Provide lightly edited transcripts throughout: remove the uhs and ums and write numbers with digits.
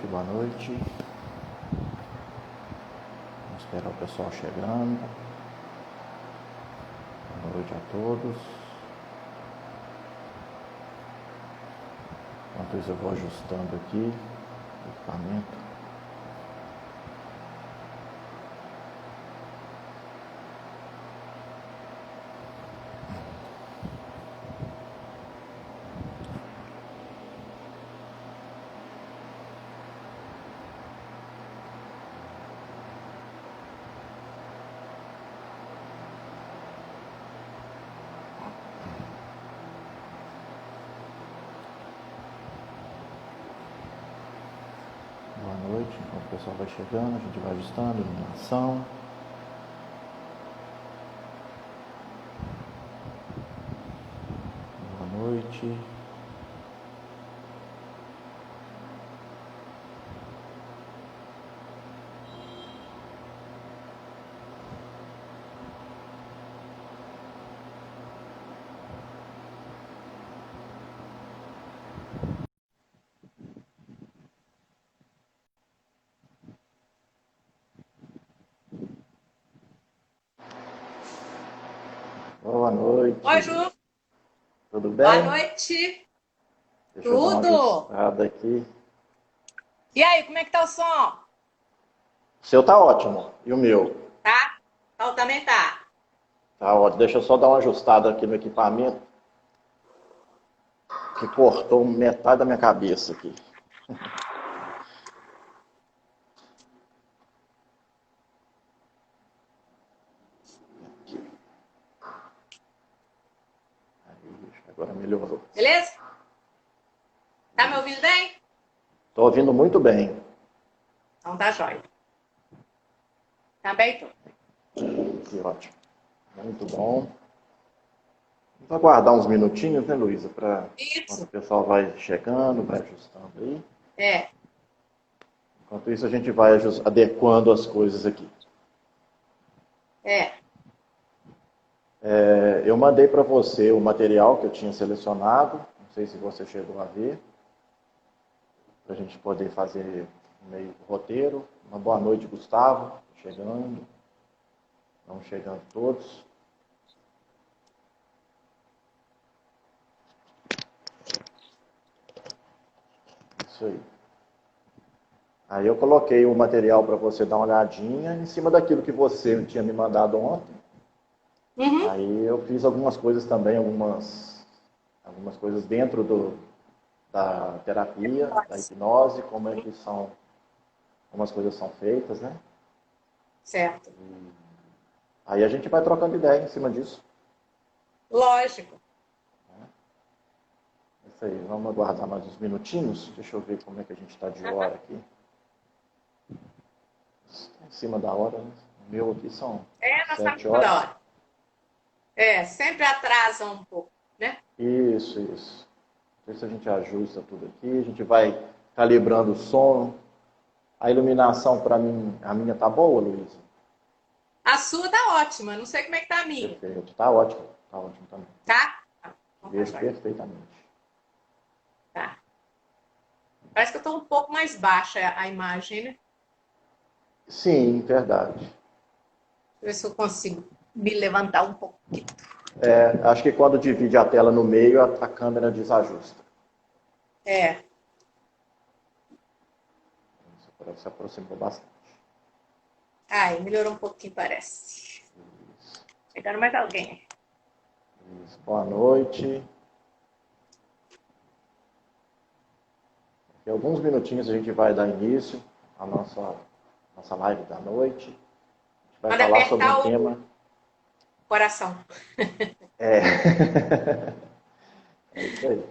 boa noite. Vamos esperar o pessoal chegando. Boa noite a todos. Enquanto isso eu vou ajustando aqui o equipamento. Boa noite, enquanto o pessoal vai chegando, a gente vai ajustando a iluminação. Boa noite. Boa noite. Oi, Ju. Tudo bem? Boa noite. Deixa eu dar uma Tudo. ajustada aqui. E aí, como é que tá o som? O seu tá ótimo. E o meu? Tá? Então também tá. Tá ótimo. Deixa eu só dar uma ajustada aqui no equipamento, que cortou metade da minha cabeça aqui. Aí, agora melhorou. Beleza? Tá me ouvindo bem? Tô ouvindo muito bem. Então tá jóia. Também tô. Que ótimo. Muito bom. Vamos aguardar uns minutinhos, né, Luísa? Enquanto o Isso. pessoal vai chegando, vai ajustando aí. É. Enquanto isso, a gente vai adequando as coisas aqui. É. Eu mandei para você o material que eu tinha selecionado. Não sei se você chegou a ver. Para a gente poder fazer meio roteiro. Uma boa noite, Gustavo. Chegando. Vamos chegando todos. Isso aí. Aí eu coloquei o material para você dar uma olhadinha em cima daquilo que você tinha me mandado ontem. Uhum. Aí eu fiz algumas coisas também, algumas coisas dentro da terapia, da hipnose, como é que são, como as coisas são feitas, né? Certo. Aí a gente vai trocando ideia em cima disso. Lógico. Isso aí, vamos aguardar mais uns minutinhos. Deixa eu ver como é que a gente está de hora aqui. Em cima da hora, né? O meu aqui são Nós estamos 7 toda horas. hora. Sempre atrasa um pouco, né? Isso. Ver se a gente ajusta tudo aqui. A gente vai calibrando o som. A iluminação para mim, a minha tá boa, Luísa? A sua tá ótima. Não sei como é que tá a minha. Perfeito. Tá ótimo também. Tá? Então tá Vejo jóia. perfeitamente. Tá. Parece que eu tô um pouco mais baixa a imagem, né? Sim, verdade. Deixa eu ver se eu consigo me levantar um pouco. Acho que quando divide a tela no meio, a câmera desajusta. É. Se aproximou bastante. Ai, melhorou um pouquinho, parece. Chegando mais alguém. Isso. Boa noite. Em alguns minutinhos a gente vai dar início à nossa live da noite. A gente vai Manda falar sobre um apertar o tema. coração. É, é isso aí.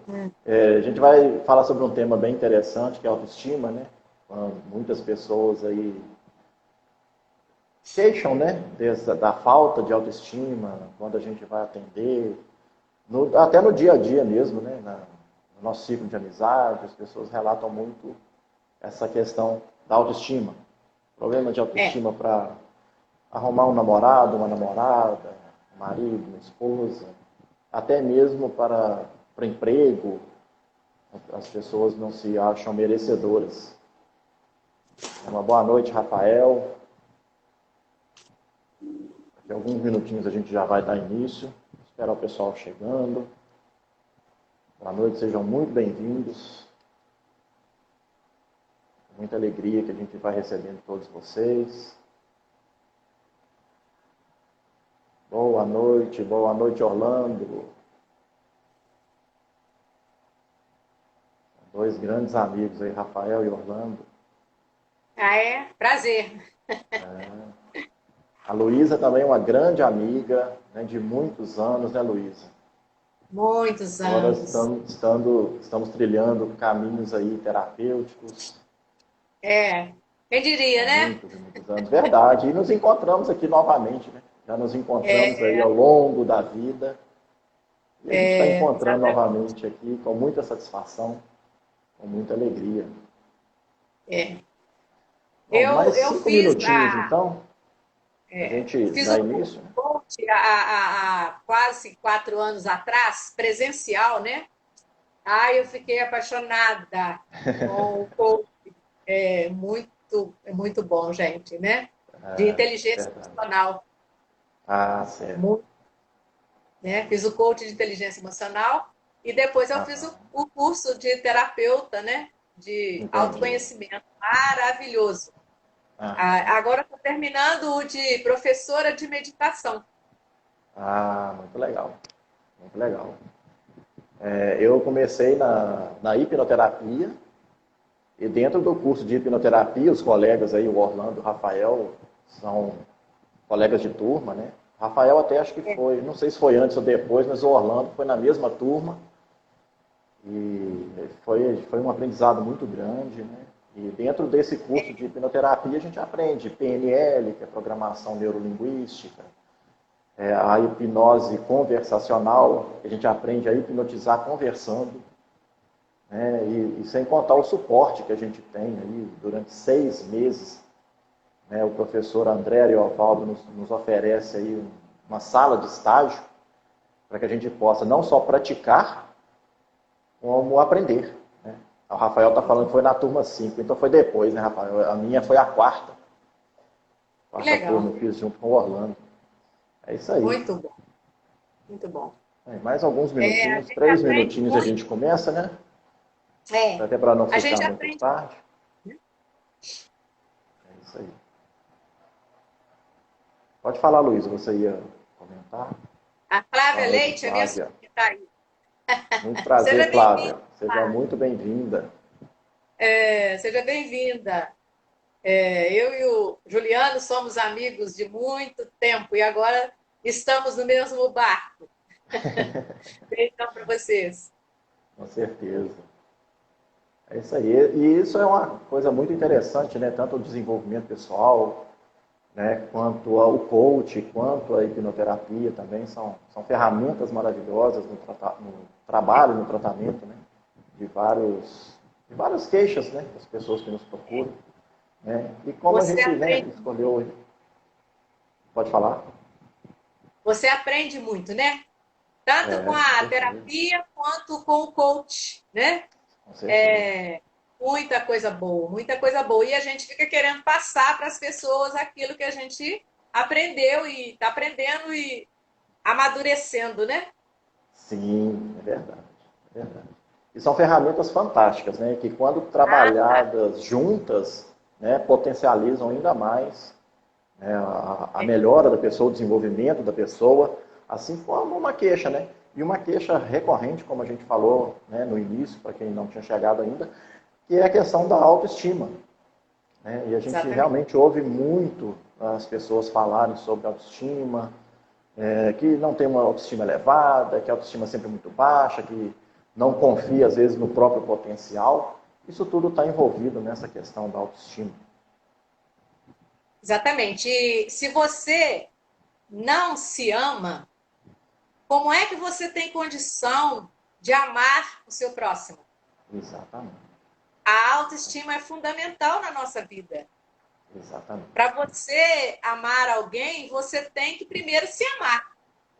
A gente vai falar sobre um tema bem interessante, que é a autoestima, né? Muitas pessoas aí queixam, né? Da falta de autoestima, quando a gente vai atender, até no dia a dia mesmo, né? No nosso ciclo de amizade, as pessoas relatam muito essa questão da autoestima. Problema de autoestima para arrumar um namorado, uma namorada, um marido, uma esposa, até mesmo para emprego. As pessoas não se acham merecedoras. Uma boa noite, Rafael. Daqui a alguns minutinhos a gente já vai dar início. Esperar o pessoal chegando. Boa noite, sejam muito bem-vindos. Muita alegria que a gente vai recebendo todos vocês. Boa noite Orlando. Dois grandes amigos aí, Rafael e Orlando. Ah, é? Prazer. É. A Luísa também é uma grande amiga, né, de muitos anos, né, Luísa? Muitos Agora anos. estamos trilhando caminhos aí terapêuticos. É, quem diria, né? Muitos anos, verdade. E nos encontramos aqui novamente, né? Já nos encontramos aí ao longo da vida. E a gente está encontrando Exatamente. novamente aqui com muita satisfação, com muita alegria. É. Bom, mais Eu 5 minutinhos, então, a gente fiz dá o início, né? coach há quase 4 anos atrás, presencial, né? Eu fiquei apaixonada com o coach. É muito bom, gente, né? De inteligência Verdade. emocional. Ah, certo. Muito, né? Fiz o coach de inteligência emocional e depois eu fiz o curso de terapeuta, né? De Entendi. autoconhecimento. Maravilhoso. Ah, Agora estou terminando o de professora de meditação. muito legal. Muito legal. Eu comecei na hipnoterapia e dentro do curso de hipnoterapia, os colegas aí, o Orlando e o Rafael, são colegas de turma, né? O Rafael até acho que foi, não sei se foi antes ou depois, mas o Orlando foi na mesma turma e foi um aprendizado muito grande, né? E dentro desse curso de hipnoterapia a gente aprende PNL, que é programação neurolinguística, a hipnose conversacional, que a gente aprende a hipnotizar conversando, né? E sem contar o suporte que a gente tem aí durante 6 meses, né? O professor André Ariovaldo nos oferece aí uma sala de estágio para que a gente possa não só praticar, como aprender, né? O Rafael está falando que foi na turma 5, então foi depois, né, Rafael? A minha foi a quarta. Que Quarta turma legal. eu fiz junto com o Orlando. É isso aí. Muito bom. Muito bom. Mais alguns A minutinhos, gente 3 aprende minutinhos a muito. gente começa, né? É, Até para não a ficar gente muito aprende. tarde. É isso aí. Pode falar, Luiz, você ia comentar? A Boa Flávia noite, Leite, a minha Flávia. sobrinha, está aí. Muito Seja prazer, bem-vinda. Flávia. Seja muito bem-vinda. Seja bem-vinda. Eu e o Juliano somos amigos de muito tempo e agora estamos no mesmo barco. Beijão para vocês. Com certeza. É isso aí. E isso é uma coisa muito interessante, né? Tanto o desenvolvimento pessoal, né? Quanto o coach, quanto a hipnoterapia também são ferramentas maravilhosas no trabalho, no tratamento, né? De várias queixas, né? Das pessoas que nos procuram, né? E como a Você gente, né, aprende, escolheu... Pode falar? você aprende muito, né? Tanto com Com a certeza. terapia quanto com o coach, né? Com certeza. É, muita coisa boa, muita coisa boa. E a gente fica querendo passar para as pessoas aquilo que a gente aprendeu e está aprendendo e amadurecendo, né? Sim, é verdade. É verdade. E são ferramentas fantásticas, né? Que quando Ah, tá. trabalhadas juntas, né, potencializam ainda mais, né, a melhora da pessoa, o desenvolvimento da pessoa, assim como uma queixa, né? E uma queixa recorrente, como a gente falou, né, no início, para quem não tinha chegado ainda, que é a questão da autoestima, né? E a gente Exatamente. realmente ouve muito as pessoas falarem sobre autoestima, que não tem uma autoestima elevada, que a autoestima é sempre muito baixa, que não confia, às vezes, no próprio potencial. Isso tudo está envolvido nessa questão da autoestima. Exatamente. E se você não se ama, como é que você tem condição de amar o seu próximo? Exatamente. A autoestima é fundamental na nossa vida. Exatamente. Para você amar alguém, você tem que primeiro se amar.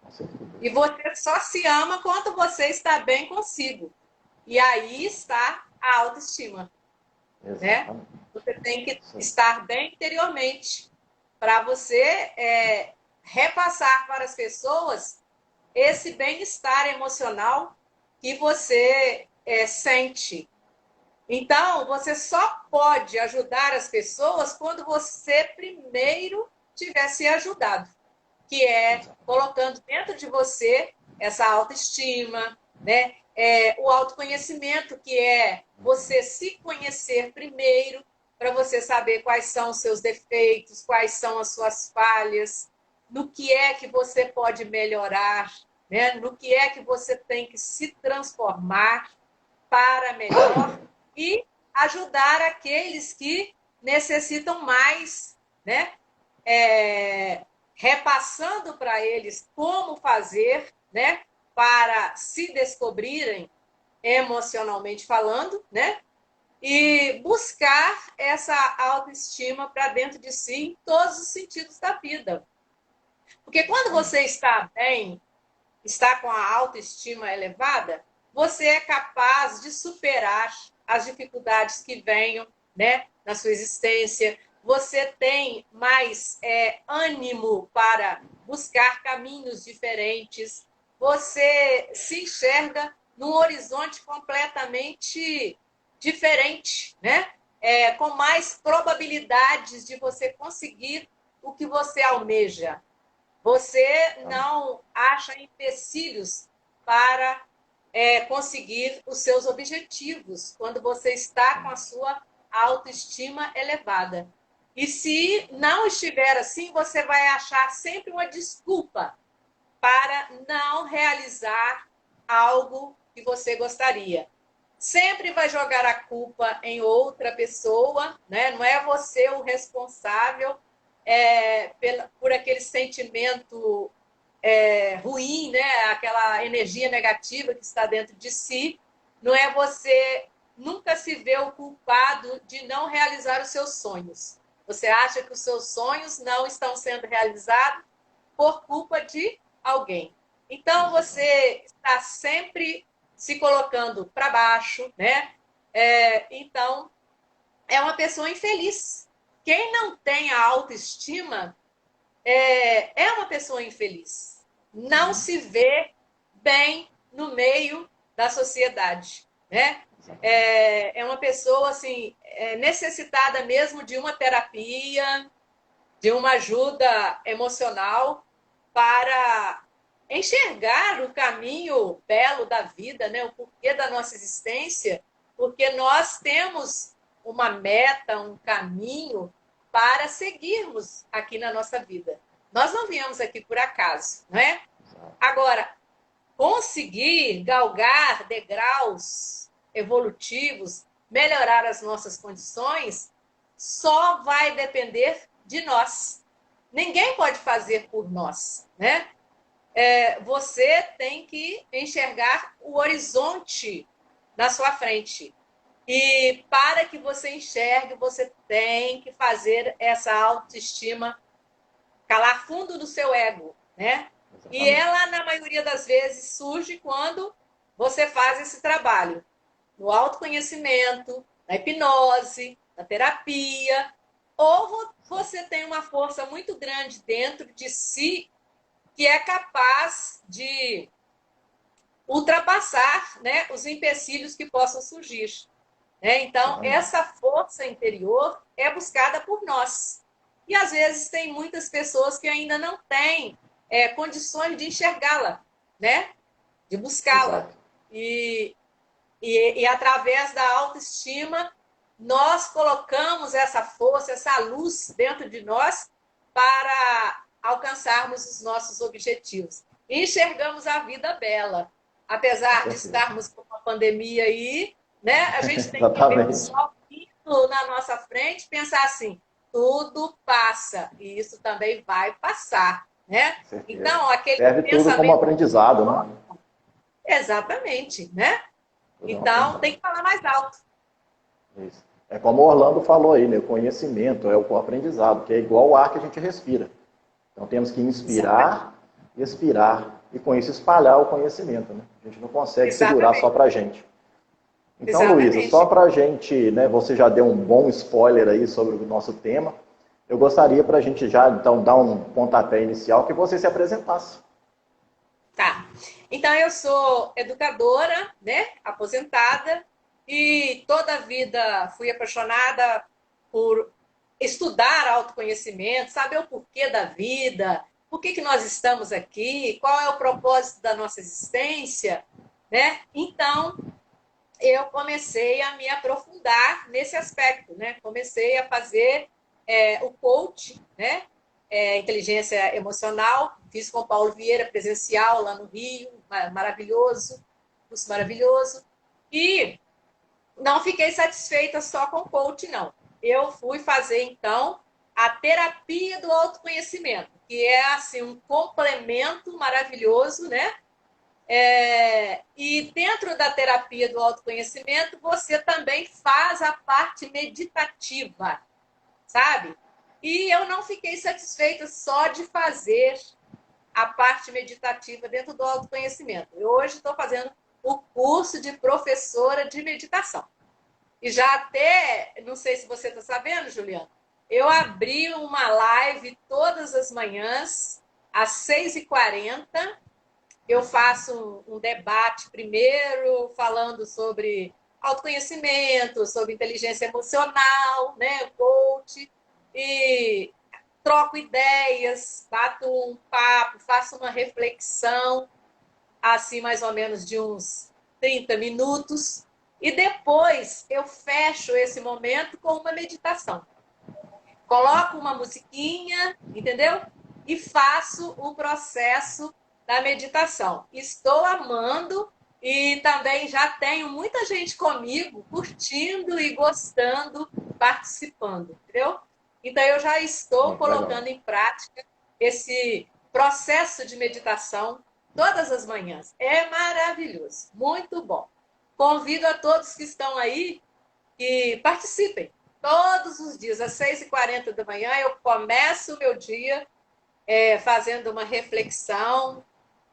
Com certeza. E você só se ama quando você está bem consigo. E aí está a autoestima, né? Exatamente. Você tem que estar bem interiormente para você repassar para as pessoas esse bem-estar emocional que você sente. Então, você só pode ajudar as pessoas quando você primeiro tiver se ajudado, que é colocando dentro de você essa autoestima, né? O autoconhecimento, que é você se conhecer primeiro, para você saber quais são os seus defeitos, quais são as suas falhas, no que é que você pode melhorar, né? No que é que você tem que se transformar para melhor e ajudar aqueles que necessitam mais, né? Repassando para eles como fazer, né? Para se descobrirem emocionalmente falando, né? E buscar essa autoestima para dentro de si em todos os sentidos da vida. Porque quando você está bem, está com a autoestima elevada, você é capaz de superar as dificuldades que venham, né, na sua existência. Você tem mais ânimo para buscar caminhos diferentes. Você se enxerga num horizonte completamente diferente, né? Com mais probabilidades de você conseguir o que você almeja. Você não acha empecilhos para conseguir os seus objetivos quando você está com a sua autoestima elevada. E se não estiver assim, você vai achar sempre uma desculpa para não realizar algo que você gostaria. Sempre vai jogar a culpa em outra pessoa, né? Não é você o responsável por aquele sentimento ruim, né? Aquela energia negativa que está dentro de si. Não é você nunca se vê o culpado de não realizar os seus sonhos. Você acha que os seus sonhos não estão sendo realizados por culpa de alguém. Então, você está sempre se colocando para baixo, né? Então, é uma pessoa infeliz. Quem não tem a autoestima é uma pessoa infeliz. Não se vê bem no meio da sociedade, né? É uma pessoa assim necessitada mesmo de uma terapia, de uma ajuda emocional para enxergar o caminho belo da vida, né? O porquê da nossa existência, porque nós temos uma meta, um caminho para seguirmos aqui na nossa vida. Nós não viemos aqui por acaso, não é? Agora, conseguir galgar degraus evolutivos, melhorar as nossas condições, só vai depender de nós. Ninguém pode fazer por nós, né? Você tem que enxergar o horizonte na sua frente. E para que você enxergue, você tem que fazer essa autoestima calar fundo no seu ego, né? Exatamente. E ela, na maioria das vezes, surge quando você faz esse trabalho no autoconhecimento, na hipnose, na terapia, ou você tem uma força muito grande dentro de si que é capaz de ultrapassar, né, os empecilhos que possam surgir. Então, essa força interior é buscada por nós. E, às vezes, tem muitas pessoas que ainda não têm condições de enxergá-la, né? De buscá-la. E através da autoestima, nós colocamos essa força, essa luz dentro de nós para alcançarmos os nossos objetivos. E enxergamos a vida bela. Apesar de estarmos com uma pandemia aí, né? A gente tem que ver o sol vindo na nossa frente e pensar assim, tudo passa, e isso também vai passar, né? Então, aquele serve tudo como aprendizado, né? Exatamente, né? Então, tem que falar mais alto. Isso. É como o Orlando falou aí, né? O conhecimento é o aprendizado, que é igual o ar que a gente respira. Então, temos que inspirar, expirar, e com isso espalhar o conhecimento, né? A gente não consegue segurar só para a gente. Então, Luísa, Exatamente. só para a gente, né, você já deu um bom spoiler aí sobre o nosso tema, eu gostaria para a gente já, então, dar um pontapé inicial, que você se apresentasse. Tá. Então, eu sou educadora, né? Aposentada, e toda a vida fui apaixonada por estudar autoconhecimento, saber o porquê da vida, por que nós estamos aqui, qual é o propósito da nossa existência, né? Então, eu comecei a me aprofundar nesse aspecto, né? Comecei a fazer o coach, né? Inteligência emocional, fiz com o Paulo Vieira presencial lá no Rio, maravilhoso, curso maravilhoso. E não fiquei satisfeita só com o coach, não. Eu fui fazer, então, a terapia do autoconhecimento, que é assim um complemento maravilhoso, né? E dentro da terapia do autoconhecimento, você também faz a parte meditativa, sabe? E eu não fiquei satisfeita só de fazer a parte meditativa dentro do autoconhecimento. Eu hoje estou fazendo o curso de professora de meditação. E já até, não sei se você está sabendo, Juliana, eu abri uma live todas as manhãs, às 6h40. Eu faço um debate primeiro, falando sobre autoconhecimento, sobre inteligência emocional, né, coach, e troco ideias, bato um papo, faço uma reflexão, assim, mais ou menos de uns 30 minutos, e depois eu fecho esse momento com uma meditação. Coloco uma musiquinha, entendeu? E faço o processo da meditação. Estou amando e também já tenho muita gente comigo curtindo e gostando, participando, entendeu? Então eu já estou Muito colocando legal. em prática esse processo de meditação todas as manhãs. É maravilhoso, muito bom. Convido a todos que estão aí que participem. Todos os dias, às 6h40 da manhã, eu começo o meu dia fazendo uma reflexão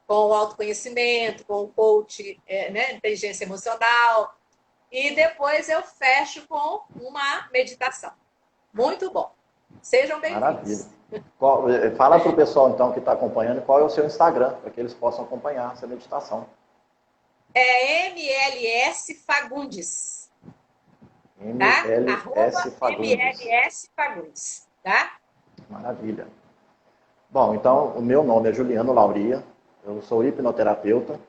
com o autoconhecimento, com o coach, né, inteligência emocional, e depois eu fecho com uma meditação. Muito bom. Sejam Maravilha. bem-vindos. Fala para o pessoal, então, que está acompanhando, qual é o seu Instagram, para que eles possam acompanhar essa meditação. É MLS Fagundes, tá? MLS Arroba Fagundes. MLS Fagundes, tá? Maravilha. Bom, então, o meu nome é Juliano Lauria, eu sou hipnoterapeuta,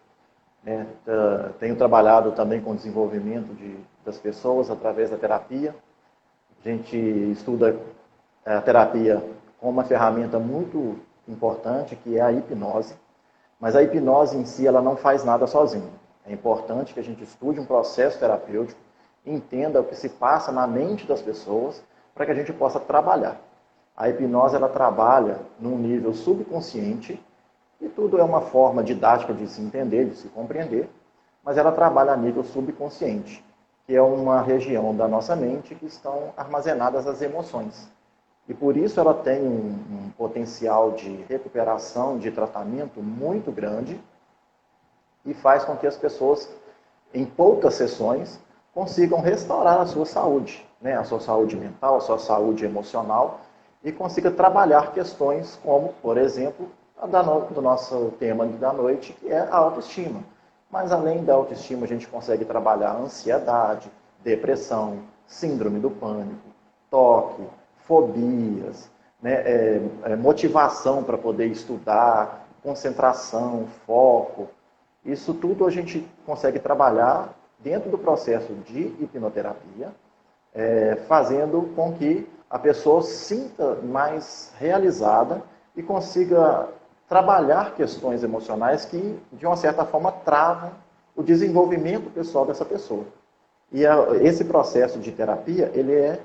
né? Tenho trabalhado também com o desenvolvimento das pessoas através da terapia. A gente estuda a terapia com uma ferramenta muito importante, que é a hipnose. Mas a hipnose em si, ela não faz nada sozinha. É importante que a gente estude um processo terapêutico, entenda o que se passa na mente das pessoas, para que a gente possa trabalhar. A hipnose, ela trabalha num nível subconsciente, e tudo é uma forma didática de se entender, de se compreender, mas ela trabalha a nível subconsciente, que é uma região da nossa mente que estão armazenadas as emoções. E por isso ela tem um potencial de recuperação, de tratamento muito grande, e faz com que as pessoas, em poucas sessões, consigam restaurar a sua saúde, né? A sua saúde mental, a sua saúde emocional, e consiga trabalhar questões como, por exemplo, do nosso tema da noite, que é a autoestima. Mas além da autoestima, a gente consegue trabalhar ansiedade, depressão, síndrome do pânico, toque, fobias, né? Motivação para poder estudar, concentração, foco. Isso tudo a gente consegue trabalhar dentro do processo de hipnoterapia, fazendo com que a pessoa se sinta mais realizada e consiga trabalhar questões emocionais que, de uma certa forma, travam o desenvolvimento pessoal dessa pessoa. E esse processo de terapia, ele é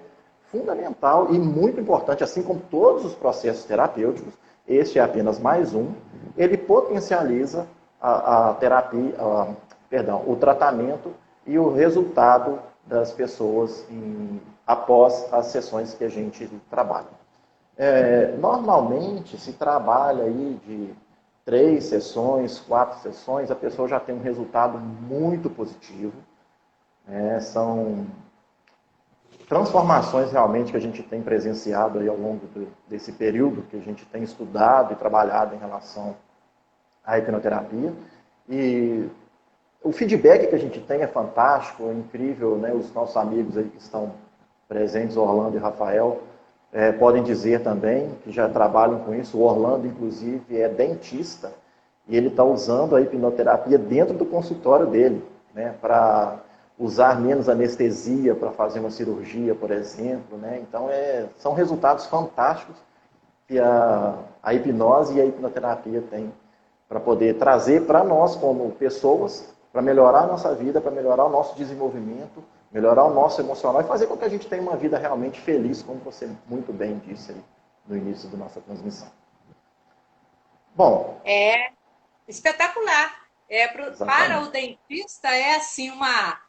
fundamental e muito importante, assim como todos os processos terapêuticos, este é apenas mais um, ele potencializa a terapia, o tratamento e o resultado das pessoas após as sessões que a gente trabalha. Normalmente se trabalha aí de 3 sessões, 4 sessões, a pessoa já tem um resultado muito positivo. São transformações realmente que a gente tem presenciado aí ao longo desse período que a gente tem estudado e trabalhado em relação à hipnoterapia. E o feedback que a gente tem é fantástico, é incrível, né? Os nossos amigos aí que estão presentes, Orlando e Rafael, podem dizer também que já trabalham com isso. O Orlando, inclusive, é dentista e ele está usando a hipnoterapia dentro do consultório dele, né? Para usar menos anestesia para fazer uma cirurgia, por exemplo, né? Então, são resultados fantásticos que a hipnose e a hipnoterapia têm para poder trazer para nós como pessoas, para melhorar a nossa vida, para melhorar o nosso desenvolvimento, melhorar o nosso emocional e fazer com que a gente tenha uma vida realmente feliz, como você muito bem disse aí no início da nossa transmissão. Bom. É espetacular. Para o dentista é assim uma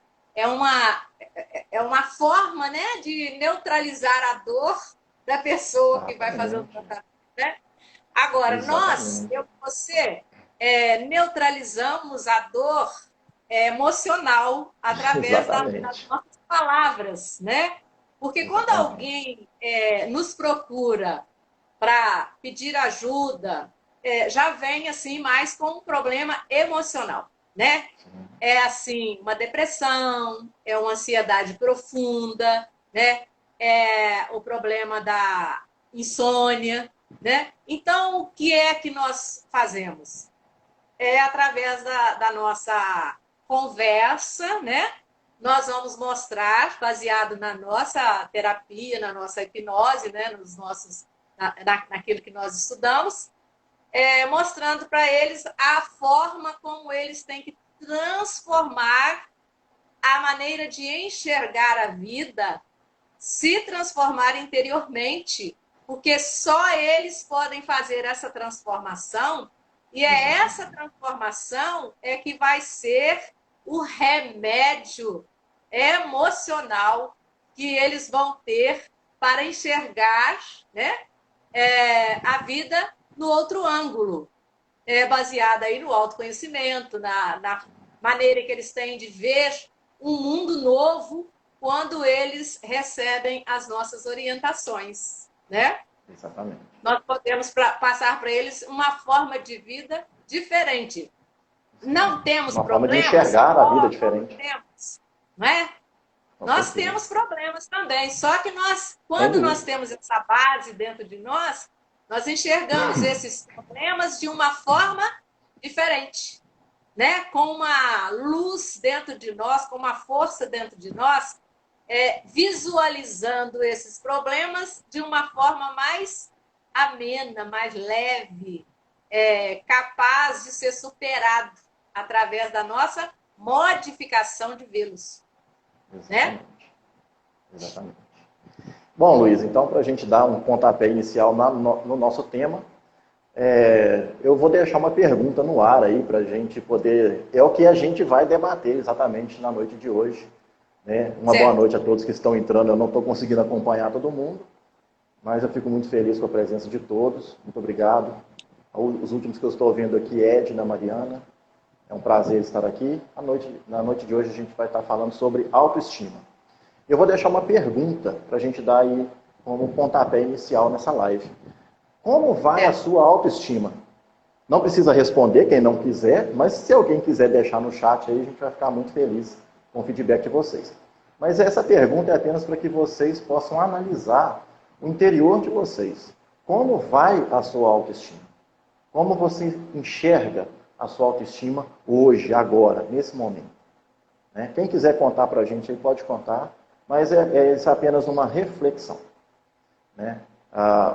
forma, né, de neutralizar a dor da pessoa que vai fazer o tratamento, né? Agora, eu e você, neutralizamos a dor emocional através das nossas palavras, né? Porque quando alguém nos procura para pedir ajuda, já vem assim mais com um problema emocional, né? É assim uma depressão, é uma ansiedade profunda, né? É o problema da insônia, né? Então, o que é que nós fazemos? É através da nossa conversa, né? Nós vamos mostrar, baseado na nossa terapia, na nossa hipnose, né? Naquilo que nós estudamos, mostrando para eles a forma como eles têm que transformar a maneira de enxergar a vida, se transformar interiormente, porque só eles podem fazer essa transformação, e é essa transformação que vai ser o remédio emocional que eles vão ter para enxergar, né, a vida no outro ângulo, baseada aí no autoconhecimento, na maneira que eles têm de ver um mundo novo quando eles recebem as nossas orientações, né? Exatamente. Nós podemos passar para eles uma forma de vida diferente. Não temos uma problemas? Uma forma de enxergar a vida diferente. Temos, não é? Nós temos problemas também, só que quando nós temos essa base dentro de nós enxergamos esses problemas de uma forma diferente, né? Com uma luz dentro de nós, com uma força dentro de nós, visualizando esses problemas de uma forma mais amena, mais leve, capaz de ser superado através da nossa modificação de vê-los. Né? Exatamente. Bom, Luiz, então, para a gente dar um pontapé inicial no nosso tema, eu vou deixar uma pergunta no ar aí para a gente poder... É o que a gente vai debater exatamente na noite de hoje. Né? Uma boa noite a todos que estão entrando. Eu não estou conseguindo acompanhar todo mundo, mas eu fico muito feliz com a presença de todos. Muito obrigado. Os últimos que eu estou vendo aqui, Edna, Mariana. É um prazer estar aqui. Na noite de hoje a gente vai estar falando sobre autoestima. Eu vou deixar uma pergunta para a gente dar aí como pontapé inicial nessa live. Como vai a sua autoestima? Não precisa responder quem não quiser, mas se alguém quiser deixar no chat aí, a gente vai ficar muito feliz com o feedback de vocês. Mas essa pergunta é apenas para que vocês possam analisar o interior de vocês. Como vai a sua autoestima? Como você enxerga a sua autoestima hoje, agora, nesse momento? Né? Quem quiser contar para a gente aí pode contar, mas isso é apenas uma reflexão. Né?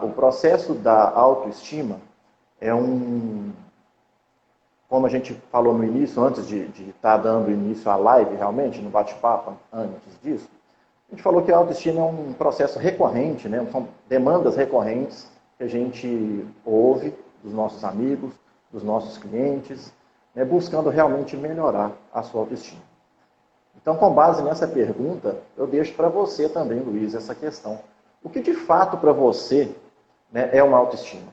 O processo da autoestima é como a gente falou no início, antes de estar dando início à live, realmente, no bate-papo, antes disso, a gente falou que a autoestima é um processo recorrente, né? São demandas recorrentes que a gente ouve dos nossos amigos, dos nossos clientes, né? Buscando realmente melhorar a sua autoestima. Então, com base nessa pergunta, eu deixo para você também, Luiz, essa questão. O que de fato para você, né, é uma autoestima?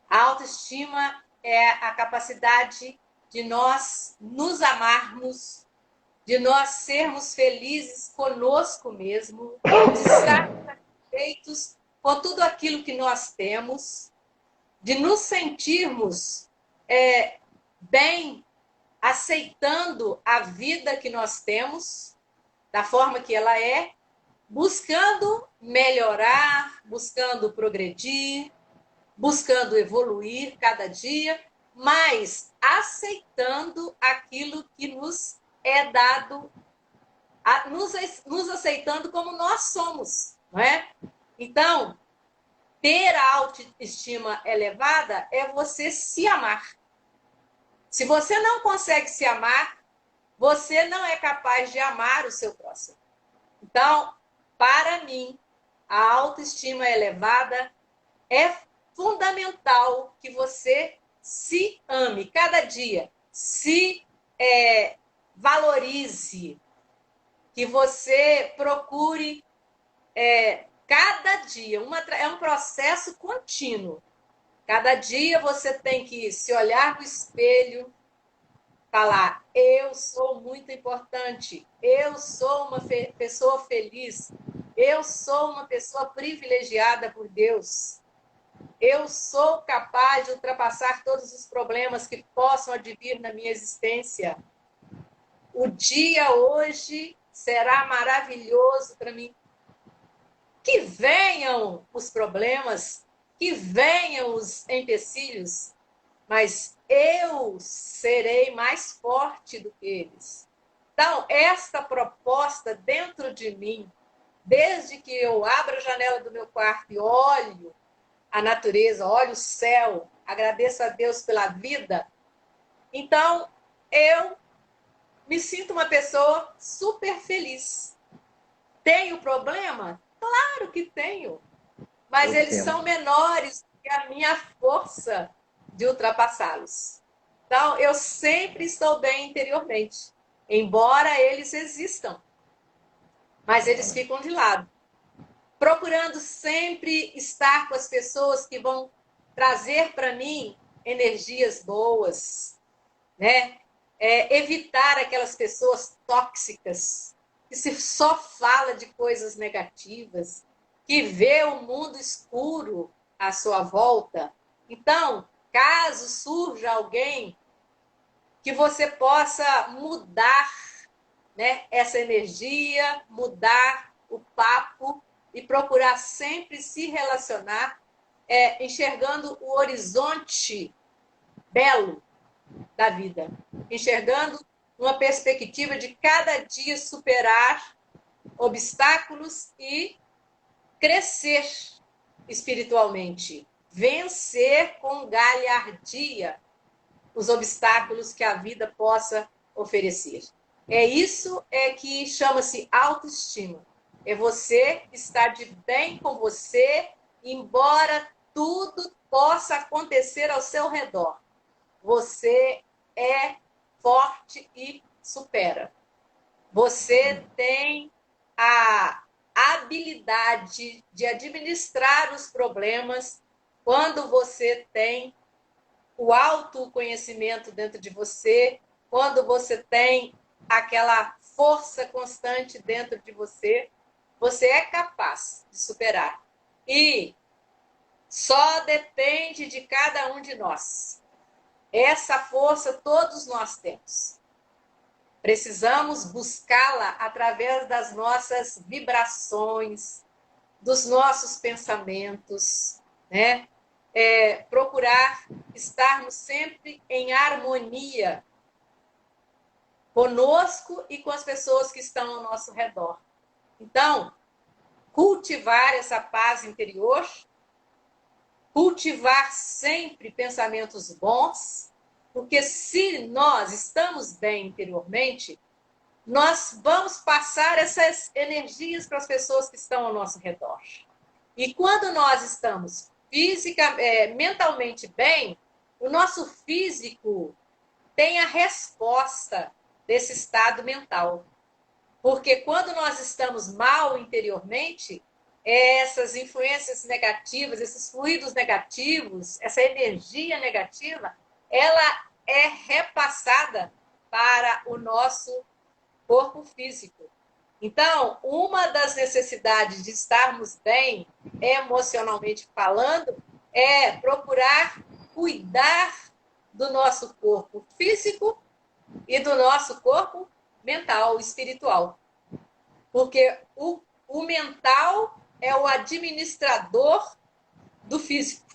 A autoestima é a capacidade de nós nos amarmos de nós sermos felizes conosco mesmo, de estarmos satisfeitos com tudo aquilo que nós temos, de nos sentirmos bem, aceitando a vida que nós temos, da forma que ela é, buscando melhorar, buscando progredir, buscando evoluir cada dia, mas aceitando aquilo que nos é dado, nos aceitando como nós somos, não é? Então, ter a autoestima elevada é você se amar. Se você não consegue se amar, você não é capaz de amar o seu próximo. Então, para mim, a autoestima elevada é fundamental que você se ame cada dia, se valorize, que você procure cada dia. É um processo contínuo. Cada dia você tem que se olhar no espelho, falar: eu sou muito importante, eu sou uma pessoa feliz, eu sou uma pessoa privilegiada por Deus, eu sou capaz de ultrapassar todos os problemas que possam advir na minha existência. O dia hoje será maravilhoso para mim. Que venham os problemas, que venham os empecilhos, mas eu serei mais forte do que eles. Então, esta proposta dentro de mim, desde que eu abro a janela do meu quarto e olho a natureza, olho o céu, agradeço a Deus pela vida, então eu me sinto uma pessoa super feliz. Tenho problema? Claro que tenho, mas eles são menores do que a minha força de ultrapassá-los. Então, eu sempre estou bem interiormente, embora eles existam, mas eles ficam de lado. Procurando sempre estar com as pessoas que vão trazer para mim energias boas, né? Evitar aquelas pessoas tóxicas, que se só fala de coisas negativas, que vê o mundo escuro à sua volta. Então, caso surja alguém que você possa mudar, né, essa energia, mudar o papo e procurar sempre se relacionar, enxergando o horizonte belo da vida, enxergando uma perspectiva de cada dia superar obstáculos e crescer espiritualmente, vencer com galhardia os obstáculos que a vida possa oferecer. Isso que chama-se autoestima. É você estar de bem com você, embora tudo possa acontecer ao seu redor. Você é forte e supera. Você tem a habilidade de administrar os problemas quando você tem o autoconhecimento dentro de você, quando você tem aquela força constante dentro de você, você é capaz de superar. E só depende de cada um de nós. Essa força todos nós temos. Precisamos buscá-la através das nossas vibrações, dos nossos pensamentos, né? Procurar estarmos sempre em harmonia conosco e com as pessoas que estão ao nosso redor. Então, cultivar essa paz interior, cultivar sempre pensamentos bons, porque se nós estamos bem interiormente, nós vamos passar essas energias para as pessoas que estão ao nosso redor. E quando nós estamos mentalmente bem, o nosso físico tem a resposta desse estado mental. Porque quando nós estamos mal interiormente, essas influências negativas, esses fluidos negativos, essa energia negativa, ela é repassada para o nosso corpo físico. Então, uma das necessidades de estarmos bem, emocionalmente falando, é procurar cuidar do nosso corpo físico e do nosso corpo mental, espiritual. Porque o mental é o administrador do físico,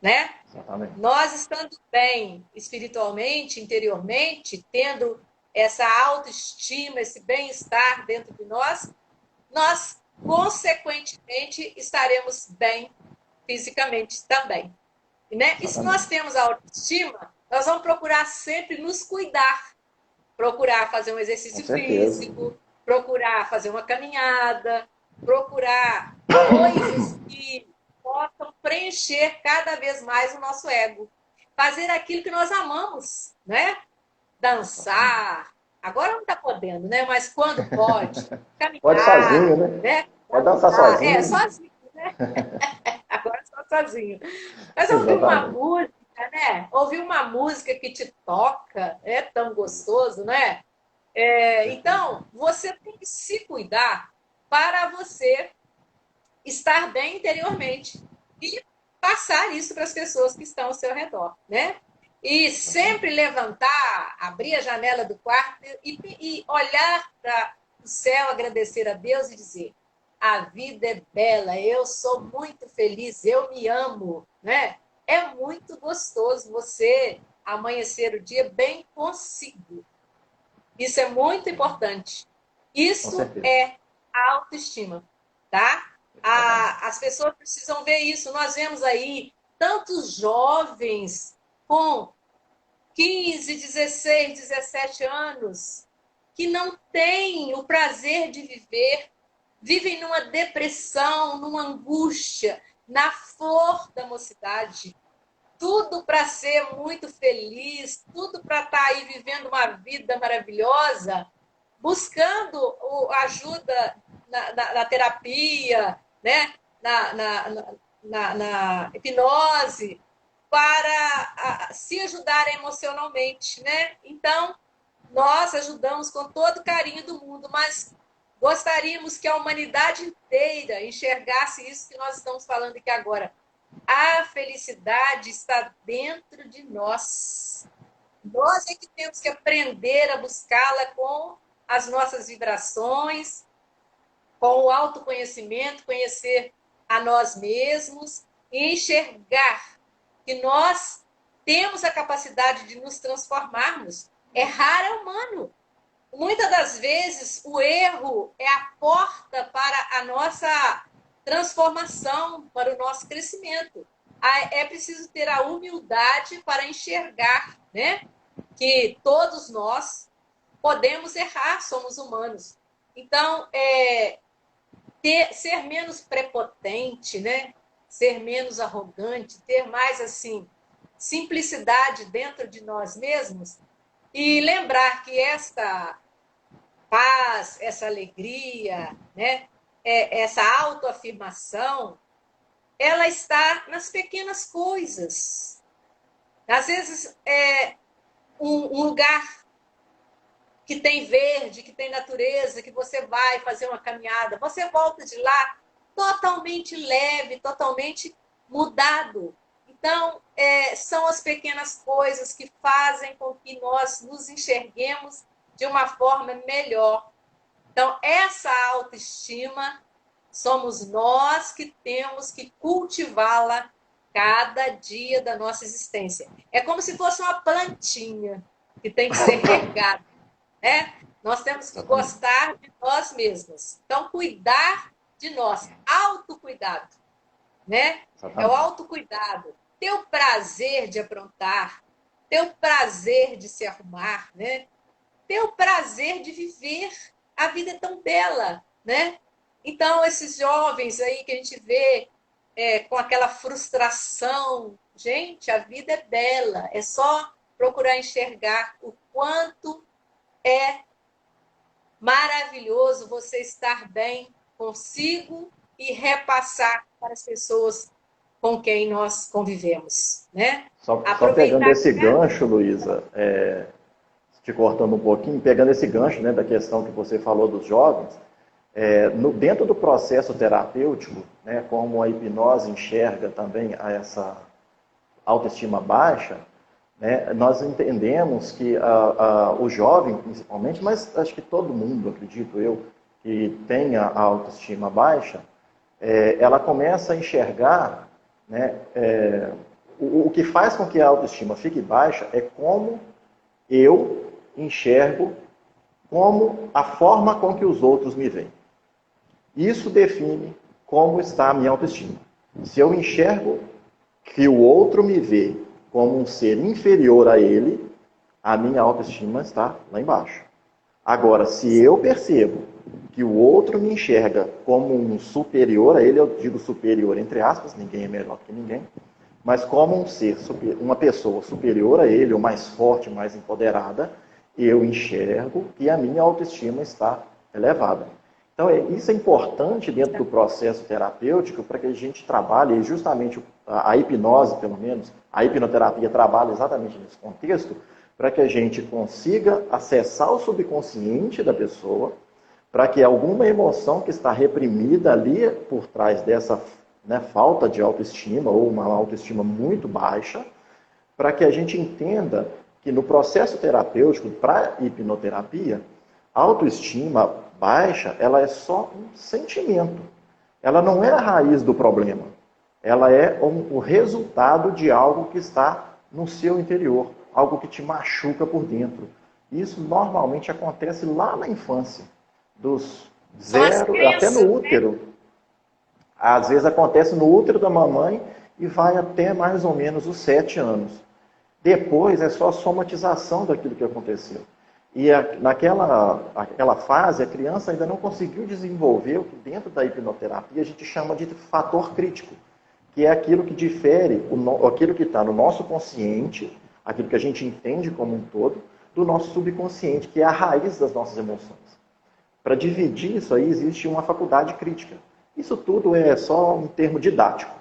né? Exatamente. Nós estando bem espiritualmente, interiormente, tendo essa autoestima, esse bem-estar dentro de nós, consequentemente, estaremos bem fisicamente também. Né? E se nós temos a autoestima, nós vamos procurar sempre nos cuidar, procurar fazer um exercício físico, procurar fazer uma caminhada, procurar coisas que possam preencher cada vez mais o nosso ego. Fazer aquilo que nós amamos, né? Dançar. Agora não está podendo, né? Mas quando pode, caminhar. Pode sozinho, né? Pode dançar sozinho. Sozinho, né? Agora só sozinho. Mas ouvir uma música, né? Ouvir uma música que te toca é tão gostoso, né? Então, você tem que se cuidar para você estar bem interiormente e passar isso para as pessoas que estão ao seu redor, né? E sempre levantar, abrir a janela do quarto e olhar para o céu, agradecer a Deus e dizer: a vida é bela, eu sou muito feliz, eu me amo, né? É muito gostoso você amanhecer o dia bem consigo. Isso é muito importante. Isso é a autoestima, tá? As pessoas precisam ver isso. Nós vemos aí tantos jovens com 15, 16, 17 anos que não têm o prazer de viver, vivem numa depressão, numa angústia, na flor da mocidade. Tudo para ser muito feliz, tudo para estar aí vivendo uma vida maravilhosa, buscando ajuda na terapia, né? na hipnose, para se ajudar emocionalmente, né? Então, nós ajudamos com todo o carinho do mundo, mas gostaríamos que a humanidade inteira enxergasse isso que nós estamos falando aqui agora. A felicidade está dentro de nós. Nós é que temos que aprender a buscá-la com as nossas vibrações, com o autoconhecimento, conhecer a nós mesmos e enxergar que nós temos a capacidade de nos transformarmos. Errar é humano. Muitas das vezes, o erro é a porta para a nossa transformação, para o nosso crescimento. É preciso ter a humildade para enxergar, né, que todos nós podemos errar, somos humanos. Então, ser menos prepotente, né, ser menos arrogante, ter mais assim simplicidade dentro de nós mesmos e lembrar que esta paz, essa alegria, né, essa autoafirmação, ela está nas pequenas coisas. Às vezes, um lugar que tem verde, que tem natureza, que você vai fazer uma caminhada, você volta de lá totalmente leve, totalmente mudado. Então, são as pequenas coisas que fazem com que nós nos enxerguemos de uma forma melhor. Então, essa autoestima somos nós que temos que cultivá-la cada dia da nossa existência. É como se fosse uma plantinha que tem que ser regada, né? Nós temos que gostar de nós mesmos. Então, cuidar de nós, autocuidado, né? É o autocuidado. Ter o prazer de aprontar, ter o prazer de se arrumar, né? Ter o prazer de viver. A vida é tão bela, né? Então, esses jovens aí que a gente vê com aquela frustração, gente, a vida é bela. É só procurar enxergar o quanto é maravilhoso você estar bem consigo e repassar para as pessoas com quem nós convivemos, né? Só pegando esse gancho, Luísa, te cortando um pouquinho, pegando esse gancho, né, da questão que você falou dos jovens, dentro do processo terapêutico, né, como a hipnose enxerga também essa autoestima baixa, né, nós entendemos que o jovem, principalmente, mas acho que todo mundo, acredito eu, que tenha a autoestima baixa, ela começa a enxergar, né, o que faz com que a autoestima fique baixa é como eu enxergo, como a forma com que os outros me veem. Isso define como está a minha autoestima. Se eu enxergo que o outro me vê como um ser inferior a ele, a minha autoestima está lá embaixo. Agora, se eu percebo que o outro me enxerga como um superior a ele, eu digo superior entre aspas, ninguém é melhor que ninguém, mas como um ser, uma pessoa superior a ele, ou mais forte, mais empoderada, eu enxergo que a minha autoestima está elevada. Então, isso é importante dentro do processo terapêutico para que a gente trabalhe, e justamente a hipnose, pelo menos, a hipnoterapia trabalha exatamente nesse contexto, para que a gente consiga acessar o subconsciente da pessoa, para que alguma emoção que está reprimida ali por trás dessa, né, falta de autoestima, ou uma autoestima muito baixa, para que a gente entenda que no processo terapêutico, para a hipnoterapia, a autoestima baixa, ela é só um sentimento. Ela não é a raiz do problema. Ela é o resultado de algo que está no seu interior, algo que te machuca por dentro. Isso normalmente acontece lá na infância, dos 0 até no útero. Né? Às vezes acontece no útero da mamãe e vai até mais ou menos os 7 anos. Depois é só a somatização daquilo que aconteceu. E naquela fase, a criança ainda não conseguiu desenvolver o que dentro da hipnoterapia a gente chama de fator crítico, que é aquilo que difere, aquilo que está no nosso consciente, aquilo que a gente entende como um todo, do nosso subconsciente, que é a raiz das nossas emoções. Para dividir isso aí, existe uma faculdade crítica. Isso tudo é só um termo didático,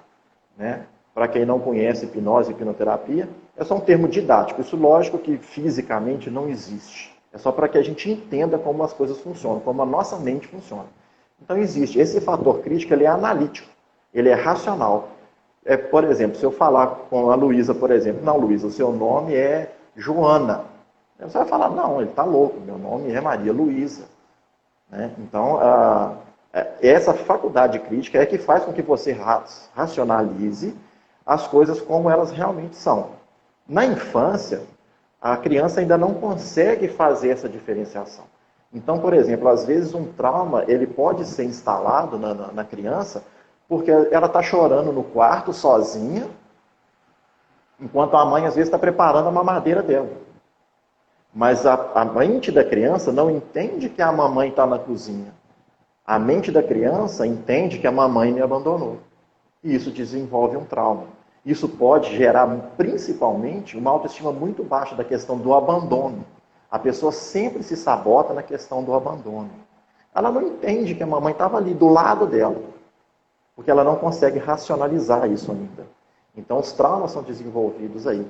né? Para quem não conhece hipnose e hipnoterapia, é só um termo didático. Isso, lógico, que fisicamente não existe. É só para que a gente entenda como as coisas funcionam, como a nossa mente funciona. Então, existe. Esse fator crítico, ele é analítico, ele é racional. Por exemplo, se eu falar com a Luísa, por exemplo, não, Luísa, o seu nome é Joana. Você vai falar, não, ele está louco, meu nome é Maria Luísa. Né? Então, essa faculdade crítica é que faz com que você racionalize as coisas como elas realmente são. Na infância, a criança ainda não consegue fazer essa diferenciação. Então, por exemplo, às vezes um trauma ele pode ser instalado na criança porque ela está chorando no quarto sozinha, enquanto a mãe às vezes está preparando a mamadeira dela. Mas a mente da criança não entende que a mamãe está na cozinha. A mente da criança entende que a mamãe me abandonou. E isso desenvolve um trauma. Isso pode gerar, principalmente, uma autoestima muito baixa da questão do abandono. A pessoa sempre se sabota na questão do abandono. Ela não entende que a mamãe estava ali do lado dela, porque ela não consegue racionalizar isso ainda. Então, os traumas são desenvolvidos aí.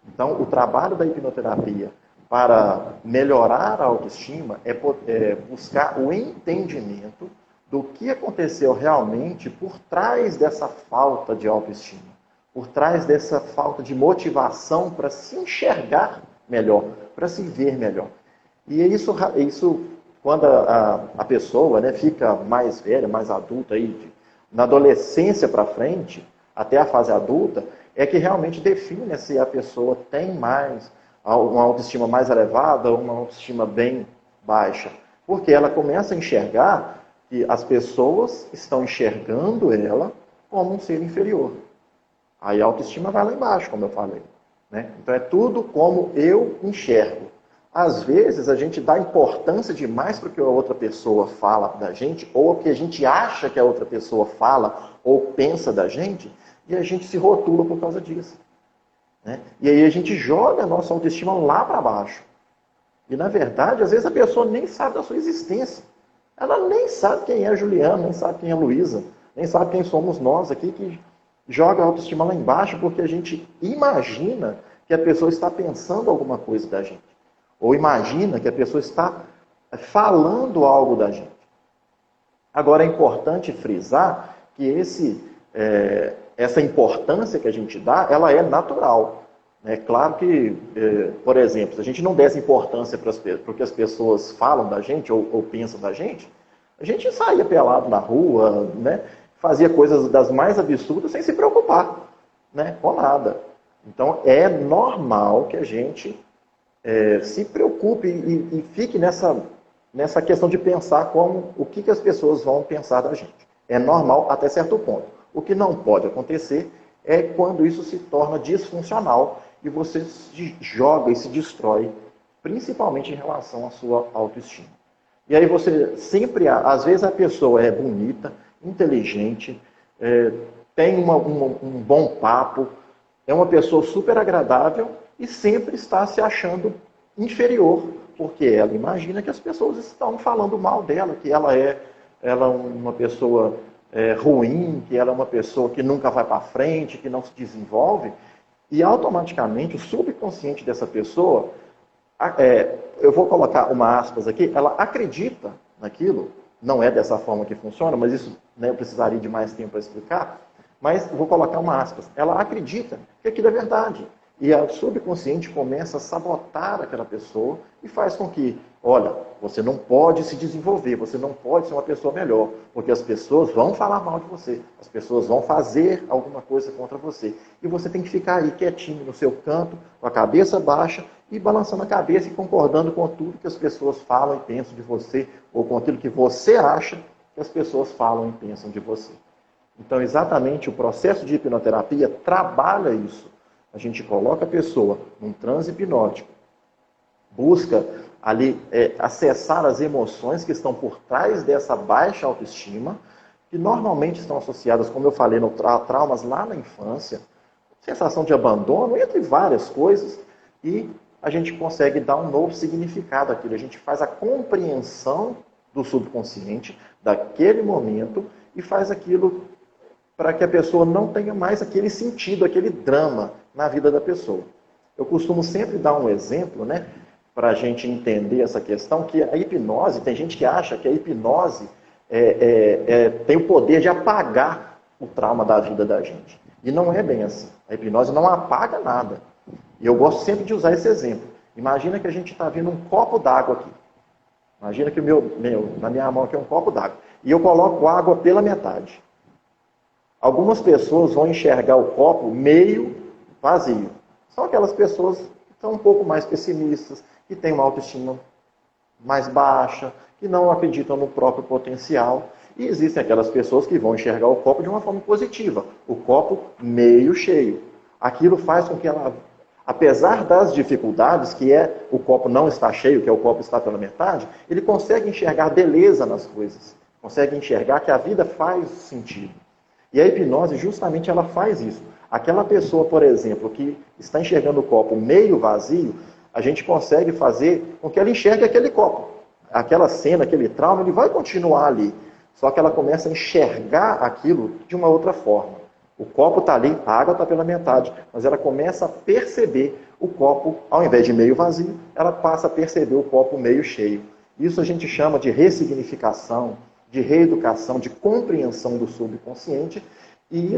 Então, o trabalho da hipnoterapia para melhorar a autoestima é buscar o entendimento do que aconteceu realmente por trás dessa falta de autoestima, por trás dessa falta de motivação para se enxergar melhor, para se ver melhor. E isso quando a pessoa, né, fica mais velha, mais adulta, na adolescência para frente, até a fase adulta, é que realmente define se a pessoa tem uma autoestima mais elevada ou uma autoestima bem baixa. Porque ela começa a enxergar que as pessoas estão enxergando ela como um ser inferior. Aí a autoestima vai lá embaixo, como eu falei. Né? Então é tudo como eu enxergo. Às vezes a gente dá importância demais para o que a outra pessoa fala da gente, ou o que a gente acha que a outra pessoa fala ou pensa da gente, e a gente se rotula por causa disso. Né? E aí a gente joga a nossa autoestima lá para baixo. E na verdade, às vezes a pessoa nem sabe da sua existência. Ela nem sabe quem é a Juliana, nem sabe quem é a Luísa, nem sabe quem somos nós aqui que joga a autoestima lá embaixo porque a gente imagina que a pessoa está pensando alguma coisa da gente. Ou imagina que a pessoa está falando algo da gente. Agora, é importante frisar que essa importância que a gente dá, ela é natural. É claro que, por exemplo, se a gente não desse importância para o que as pessoas falam da gente ou pensam da gente, a gente saía pelado na rua, né? Fazia coisas das mais absurdas sem se preocupar, né? Com nada. Então, é normal que a gente se preocupe e fique nessa questão de pensar o que as pessoas vão pensar da gente. É normal até certo ponto. O que não pode acontecer é quando isso se torna disfuncional e você se joga e se destrói, principalmente em relação à sua autoestima. E aí você sempre, às vezes a pessoa é bonita, inteligente, tem um bom papo, é uma pessoa super agradável e sempre está se achando inferior, porque ela imagina que as pessoas estão falando mal dela, que ela é uma pessoa ruim, que ela é uma pessoa que nunca vai para frente, que não se desenvolve, e automaticamente o subconsciente dessa pessoa, eu vou colocar uma aspas aqui, ela acredita naquilo, não é dessa forma que funciona, mas isso, né, eu precisaria de mais tempo para explicar, mas vou colocar uma aspas, ela acredita que aquilo é verdade. E a subconsciente começa a sabotar aquela pessoa e faz com que, olha, você não pode se desenvolver, você não pode ser uma pessoa melhor, porque as pessoas vão falar mal de você, as pessoas vão fazer alguma coisa contra você. E você tem que ficar aí quietinho no seu canto, com a cabeça baixa e balançando a cabeça e concordando com tudo que as pessoas falam e pensam de você, ou com aquilo que você acha que as pessoas falam e pensam de você. Então, exatamente, o processo de hipnoterapia trabalha isso. A gente coloca a pessoa num transe hipnótico, busca ali acessar as emoções que estão por trás dessa baixa autoestima, que normalmente estão associadas, como eu falei, a traumas lá na infância, sensação de abandono, entre várias coisas, e a gente consegue dar um novo significado àquilo. A gente faz a compreensão do subconsciente daquele momento e faz aquilo para que a pessoa não tenha mais aquele sentido, aquele drama na vida da pessoa. Eu costumo sempre dar um exemplo, né, para a gente entender essa questão, que a hipnose, tem gente que acha que a hipnose tem o poder de apagar o trauma da vida da gente. E não é bem assim. A hipnose não apaga nada. E eu gosto sempre de usar esse exemplo. Imagina que a gente está vendo um copo d'água aqui. Imagina que na minha mão aqui é um copo d'água. E eu coloco água pela metade. Algumas pessoas vão enxergar o copo meio vazio. São aquelas pessoas que são um pouco mais pessimistas, que têm uma autoestima mais baixa, que não acreditam no próprio potencial. E existem aquelas pessoas que vão enxergar o copo de uma forma positiva. O copo meio cheio. Aquilo faz com que ela, apesar das dificuldades, que o copo não está cheio, que o copo está pela metade, ele consegue enxergar beleza nas coisas. Consegue enxergar que a vida faz sentido. E a hipnose, justamente, ela faz isso. Aquela pessoa, por exemplo, que está enxergando o copo meio vazio, a gente consegue fazer com que ela enxergue aquele copo. Aquela cena, aquele trauma, ele vai continuar ali. Só que ela começa a enxergar aquilo de uma outra forma. O copo está ali, a água está pela metade, mas ela começa a perceber o copo, ao invés de meio vazio, ela passa a perceber o copo meio cheio. Isso a gente chama de ressignificação, de reeducação, de compreensão do subconsciente. E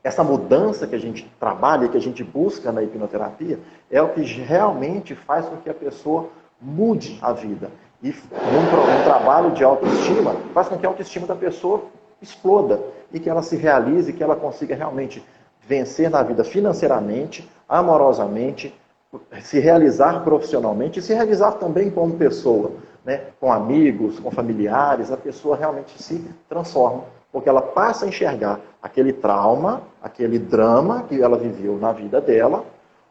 essa mudança que a gente trabalha, que a gente busca na hipnoterapia, é o que realmente faz com que a pessoa mude a vida. E num trabalho de autoestima, faz com que a autoestima da pessoa exploda e que ela se realize, que ela consiga realmente vencer na vida financeiramente, amorosamente, se realizar profissionalmente e se realizar também como pessoa, né? Com amigos, com familiares. A pessoa realmente se transforma, porque ela passa a enxergar aquele trauma, aquele drama que ela viveu na vida dela,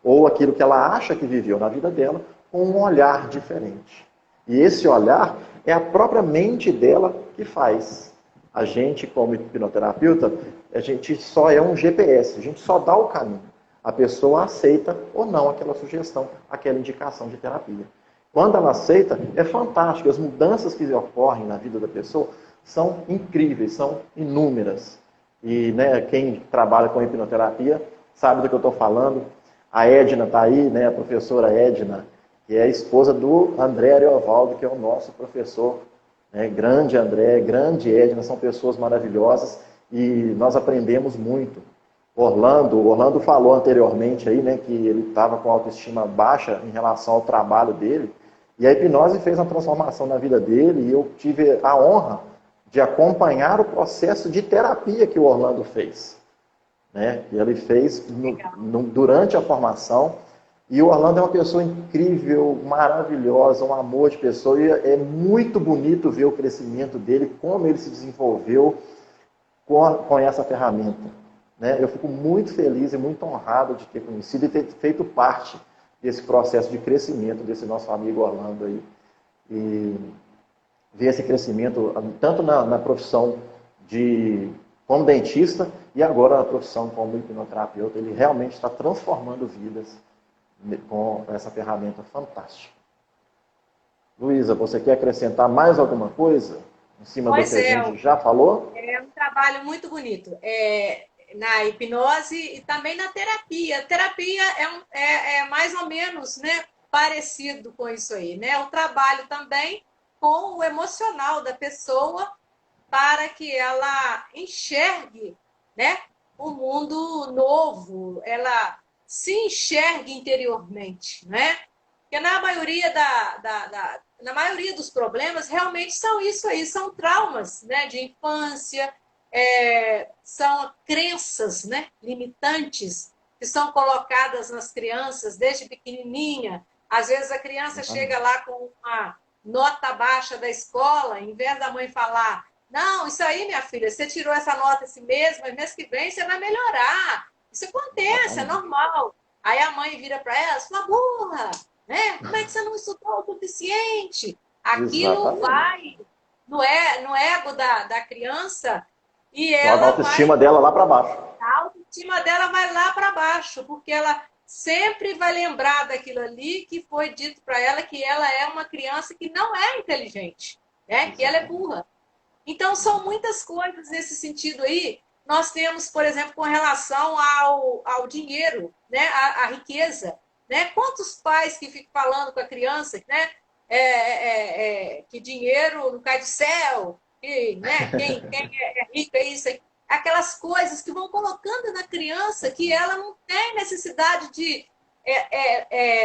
ou aquilo que ela acha que viveu na vida dela, com um olhar diferente. E esse olhar é a própria mente dela que faz. A gente, como hipnoterapeuta, a gente só é um GPS, a gente só dá o caminho. A pessoa aceita ou não aquela sugestão, aquela indicação de terapia. Quando ela aceita, é fantástico. As mudanças que ocorrem na vida da pessoa são incríveis, são inúmeras. E quem trabalha com hipnoterapia sabe do que eu estou falando. A Edna está aí, a professora Edna, que é a esposa do André Ariovaldo, que é o nosso professor, né? Grande André, grande Edna, são pessoas maravilhosas e nós aprendemos muito. Orlando falou anteriormente aí, né, que ele estava com autoestima baixa em relação ao trabalho dele, e a hipnose fez uma transformação na vida dele, e eu tive a honra de acompanhar o processo de terapia que o Orlando fez, né? E ele fez durante a formação, e o Orlando é uma pessoa incrível, maravilhosa, um amor de pessoa, e é muito bonito ver o crescimento dele, como ele se desenvolveu com essa ferramenta, né? Eu fico muito feliz e muito honrado de ter conhecido e ter feito parte desse processo de crescimento desse nosso amigo Orlando aí. E ver esse crescimento tanto na profissão como dentista e agora na profissão como hipnoterapeuta. Ele realmente está transformando vidas com essa ferramenta fantástica. Luísa, você quer acrescentar mais alguma coisa em cima do que a gente já falou? É um trabalho muito bonito. Na hipnose e também na terapia. A terapia é mais ou menos, né, parecido com isso aí, né? O trabalho também com o emocional da pessoa para que ela enxergue, né, um mundo novo, ela se enxergue interiormente, né? Porque na maioria na maioria dos problemas realmente são isso aí, são traumas, né, de infância, são crenças, né, limitantes que são colocadas nas crianças desde pequenininha. Às vezes a criança chega lá com uma nota baixa da escola, em vez da mãe falar: não, isso aí, minha filha, você tirou essa nota esse mês, mas mês que vem você vai melhorar. Isso acontece, é normal. Aí a mãe vira para ela: sua burra, né? Como é que você não estudou o suficiente? Aquilo vai no ego da criança e ela a autoestima dela lá para baixo. A autoestima dela vai lá para baixo, porque ela sempre vai lembrar daquilo ali que foi dito para ela, que ela é uma criança que não é inteligente, né? Que ela é burra. Então, são muitas coisas nesse sentido aí. Nós temos, por exemplo, com relação ao dinheiro, né? A riqueza. Né? Quantos pais que ficam falando com a criança, né? Que dinheiro não cai do céu, que, né? Quem é rico é isso. Aquelas coisas que vão colocando na criança que ela não tem necessidade de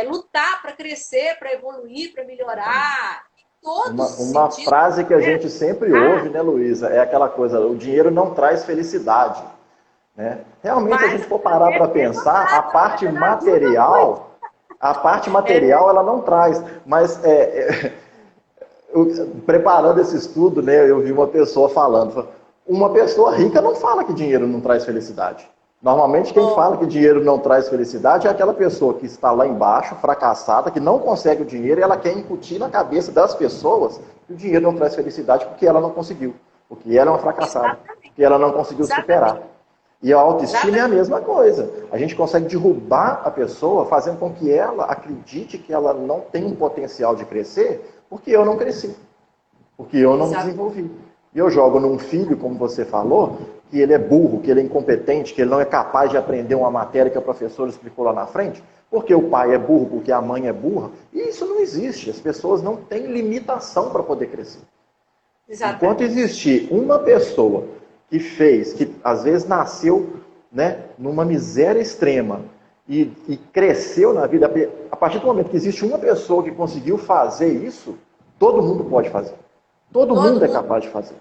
lutar para crescer, para evoluir, para melhorar. Uma frase que a gente sempre ouve, né, Luísa, é aquela coisa: o dinheiro não traz felicidade. Né? Realmente, se a gente for parar para pensar, a parte material ela não traz. Mas preparando esse estudo, né, eu vi uma pessoa falando: uma pessoa rica não fala que dinheiro não traz felicidade. Normalmente quem fala que dinheiro não traz felicidade é aquela pessoa que está lá embaixo, fracassada, que não consegue o dinheiro e ela quer incutir na cabeça das pessoas que o dinheiro não traz felicidade porque ela não conseguiu, porque ela é uma fracassada, porque ela não conseguiu superar. E a autoestima é a mesma coisa. A gente consegue derrubar a pessoa fazendo com que ela acredite que ela não tem um potencial de crescer porque eu não cresci, porque eu não me desenvolvi. E eu jogo num filho, como você falou, que ele é burro, que ele é incompetente, que ele não é capaz de aprender uma matéria que a professora explicou lá na frente, porque o pai é burro, porque a mãe é burra. E isso não existe. As pessoas não têm limitação para poder crescer. Exatamente. Enquanto existir uma pessoa que às vezes nasceu, né, numa miséria extrema e cresceu na vida, a partir do momento que existe uma pessoa que conseguiu fazer isso, todo mundo pode fazer. Todo mundo é capaz de fazer.